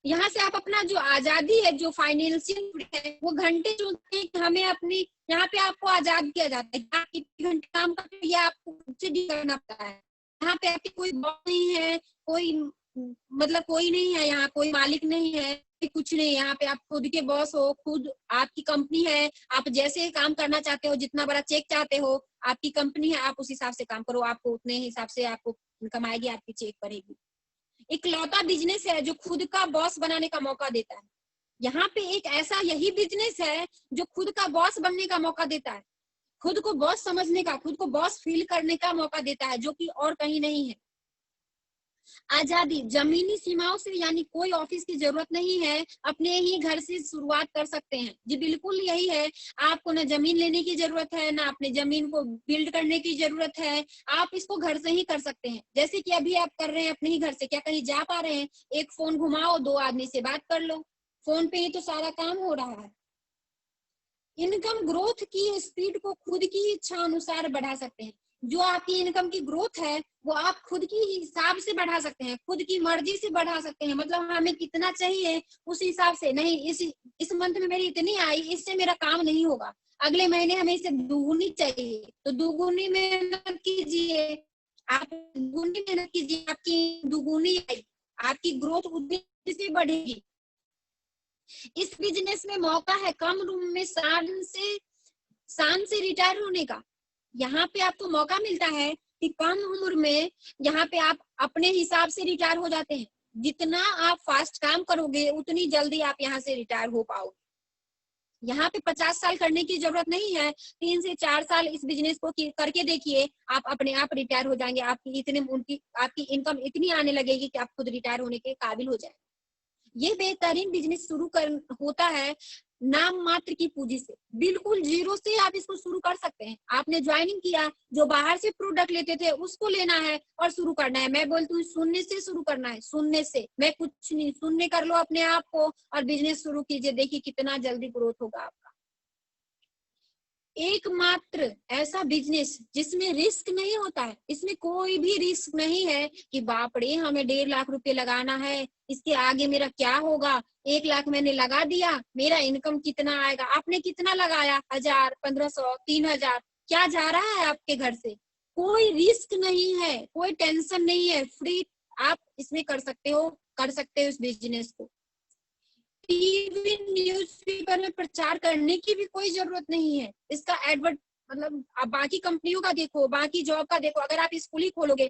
यहाँ से आप अपना जो आजादी है, जो फाइनेंशियल है, वो घंटे चुनते हैं कि हमें अपनी, यहाँ पे आपको आजाद किया जाता है, आप कितने घंटे काम करते हैं ये आपको खुद से डील करना पड़ता है। यहाँ पे आपकी कोई बॉस नहीं है, कोई मतलब कोई नहीं है, यहाँ कोई मालिक नहीं है, कुछ नहीं। यहाँ पे आप खुद के बॉस हो, खुद आपकी कंपनी है, आप जैसे काम करना चाहते हो, जितना बड़ा चेक चाहते हो, आपकी कंपनी है, आप उस हिसाब से काम करो, आपको उतने हिसाब से आपको कमाएगी, आपकी चेक करेगी। इकलौता बिजनेस है जो खुद का बॉस बनाने का मौका देता है। यहाँ पे एक ऐसा यही बिजनेस है जो खुद का बॉस बनने का मौका देता है, खुद को बॉस समझने का, खुद को बॉस फील करने का मौका देता है, जो कि और कहीं नहीं है। आजादी, जमीनी सीमाओं से, यानी कोई ऑफिस की जरूरत नहीं है, अपने ही घर से शुरुआत कर सकते हैं। जी बिल्कुल यही है, आपको ना जमीन लेने की जरूरत है, ना अपने जमीन को बिल्ड करने की जरूरत है, आप इसको घर से ही कर सकते हैं। जैसे कि अभी आप कर रहे हैं अपने ही घर से, क्या कहीं जा पा रहे हैं? एक फोन घुमाओ, 2 आदमी से बात कर लो, फोन पे ही तो सारा काम हो रहा है। इनकम ग्रोथ की स्पीड को खुद की इच्छा अनुसार बढ़ा सकते हैं। जो आपकी इनकम की ग्रोथ है वो आप खुद की हिसाब से बढ़ा सकते हैं, खुद की मर्जी से बढ़ा सकते हैं। मतलब हमें कितना चाहिए उस हिसाब से नहीं, इस मंथ में मेरी इतनी आई, इससे मेरा काम नहीं होगा, अगले महीने हमें इसे दुगुनी चाहिए, तो दुगुनी मेहनत कीजिए, आप दुगुनी मेहनत कीजिए, आपकी दुगुनी आई, आपकी ग्रोथ उतनी से बढ़ेगी। इस बिजनेस में मौका है कम रूम में शान से रिटायर होने का। यहाँ पे आपको मौका मिलता है कि कम उम्र में यहाँ पे आप अपने हिसाब से रिटायर हो जाते हैं। जितना आप फास्ट काम करोगे उतनी जल्दी आप यहाँ से रिटायर हो पाओगे। यहाँ पे 50 साल करने की जरूरत नहीं है, 3 से 4 साल इस बिजनेस को करके देखिए, आप अपने आप रिटायर हो जाएंगे। आपकी इनकम इतनी आने लगेगी कि आप खुद रिटायर होने के काबिल हो जाएंगे। ये बेहतरीन बिजनेस होता है नाम मात्र की पूंजी से, बिल्कुल जीरो से आप इसको शुरू कर सकते हैं। आपने ज्वाइनिंग किया, जो बाहर से प्रोडक्ट लेते थे उसको लेना है और शुरू करना है। मैं बोलती हूँ शून्य से शुरू करना है, शून्य से, मैं कुछ नहीं, शून्य कर लो अपने आप को और बिजनेस शुरू कीजिए, देखिए कितना जल्दी ग्रोथ होगा आपका। एकमात्र ऐसा बिजनेस जिसमें रिस्क नहीं होता है, इसमें कोई भी रिस्क नहीं है कि बाप रे हमें 1.5 लाख रुपए लगाना है, इसके आगे मेरा क्या होगा, 1 लाख मैंने लगा दिया, मेरा इनकम कितना आएगा? आपने कितना लगाया? 1000, 1500, 3000, क्या जा रहा है आपके घर से? कोई रिस्क नहीं है, कोई टेंशन नहीं है, फ्री आप इसमें कर सकते हो इस बिजनेस को। टीवी न्यूज़पेपर में प्रचार करने की भी कोई जरूरत नहीं है। इसका एडवर्ट मतलब आप बाकी कंपनियों का देखो, बाकी जॉब का देखो, अगर आप स्कूल ही खोलोगे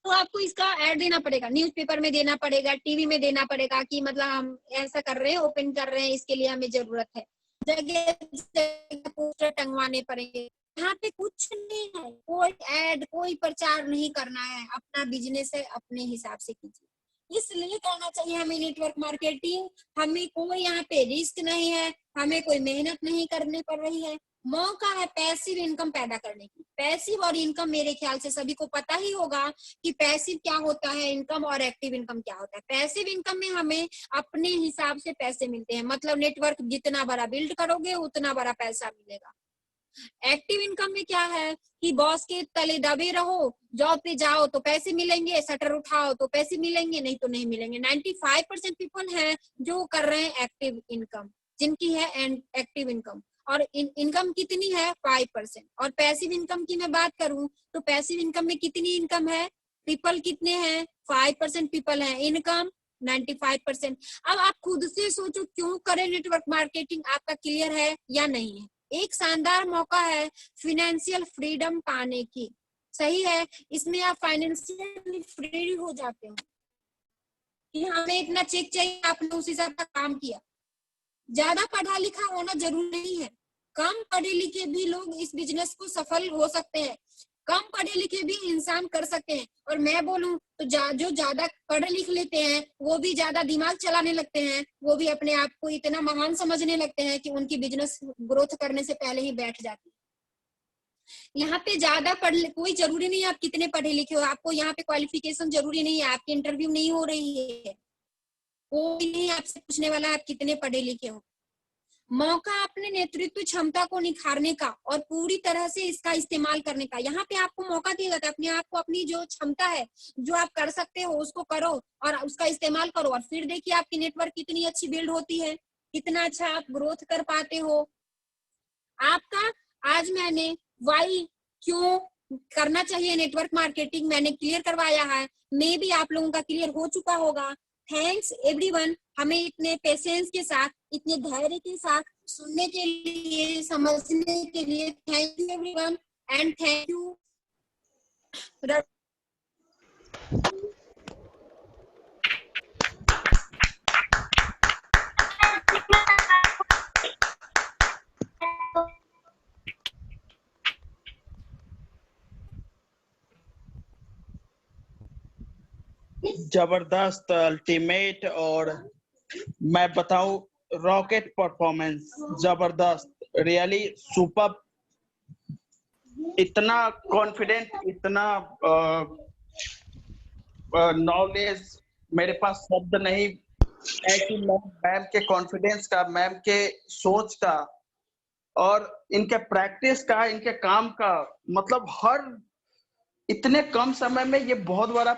तो आपको इसका ऐड देना पड़ेगा, न्यूज़पेपर में देना पड़ेगा, टीवी में देना पड़ेगा कि मतलब हम ऐसा कर रहे हैं, ओपन कर रहे हैं, इसके लिए हमें जरूरत है, जगह जगह पोस्टर टंगवाने पड़ेंगे। यहाँ पे कुछ नहीं है, कोई ऐड, कोई प्रचार नहीं करना है, अपना बिजनेस है, अपने हिसाब से कीजिए। इसलिए कहना चाहिए हमें नेटवर्क मार्केटिंग, हमें कोई यहाँ पे रिस्क नहीं है, हमें कोई मेहनत नहीं करनी पड़ रही है, मौका है पैसिव इनकम पैदा करने की। पैसिव और इनकम मेरे ख्याल से सभी को पता ही होगा कि पैसिव क्या होता है इनकम और एक्टिव इनकम क्या होता है। पैसिव इनकम में हमें अपने हिसाब से पैसे मिलते हैं, मतलब नेटवर्क जितना बड़ा बिल्ड करोगे उतना बड़ा पैसा मिलेगा। एक्टिव इनकम में क्या है कि बॉस के तले दबे रहो, जॉब पे जाओ तो पैसे मिलेंगे, शटर उठाओ तो पैसे मिलेंगे, नहीं तो नहीं मिलेंगे। 95% पीपल हैं जो कर रहे हैं एक्टिव इनकम, जिनकी है एक्टिव इनकम, और इनकम कितनी है 5%। और पैसिव इनकम की मैं बात करूं तो पैसिव इनकम में कितनी इनकम है, पीपल कितने हैं, 5% पीपल है, इनकम 95%। अब आप खुद से सोचो क्यों करें नेटवर्क मार्केटिंग, आपका क्लियर है या नहीं है? एक शानदार मौका है फिनेंशियल फ्रीडम पाने की, सही है, इसमें आप फाइनेंशियली फ्री हो जाते हो कि हमें इतना चेक चाहिए, आपने उस हिसाब का काम किया। ज्यादा पढ़ा लिखा होना जरूरी नहीं है, कम पढ़े लिखे भी लोग इस बिजनेस को सफल हो सकते हैं, कम पढ़े लिखे भी इंसान कर सकते हैं। और मैं बोलूं तो जो ज्यादा पढ़ लिख लेते हैं वो भी ज्यादा दिमाग चलाने लगते हैं, वो भी अपने आप को इतना महान समझने लगते हैं कि उनकी बिजनेस ग्रोथ करने से पहले ही बैठ जाती है। यहाँ पे ज्यादा कोई जरूरी नहीं है आप कितने पढ़े लिखे हो, आपको यहाँ पे क्वालिफिकेशन जरूरी नहीं है, आपकी इंटरव्यू नहीं हो रही है, कोई नहीं आपसे पूछने वाला आप कितने पढ़े लिखे हो। मौका अपने नेतृत्व क्षमता को निखारने का और पूरी तरह से इसका इस्तेमाल करने का। यहाँ पे आपको मौका दिया जाता है, अपने आप को, अपनी जो क्षमता है, जो आप कर सकते हो उसको करो और उसका इस्तेमाल करो, और फिर देखिए आपकी नेटवर्क कितनी अच्छी बिल्ड होती है, कितना अच्छा आप ग्रोथ कर पाते हो। आपका आज मैंने वाई, क्यों करना चाहिए नेटवर्क मार्केटिंग, मैंने क्लियर करवाया है। मे भी आप लोगों का क्लियर हो चुका होगा। थैंक्स एवरीवन, हमें इतने पेशेंस के साथ, इतने धैर्य के साथ सुनने के लिए, समझने के लिए thank you everyone and thank you. जबरदस्त, अल्टीमेट, और मैं बताऊं रॉकेट परफॉर्मेंस, जबरदस्त, रियली सुपर। इतना कॉन्फिडेंट, इतना नॉलेज मेरे पास शब्द नहीं है कि मैम के कॉन्फिडेंस का, मैम के सोच का और इनके प्रैक्टिस का, इनके काम का, मतलब हर इतने कम समय में ये बहुत बड़ा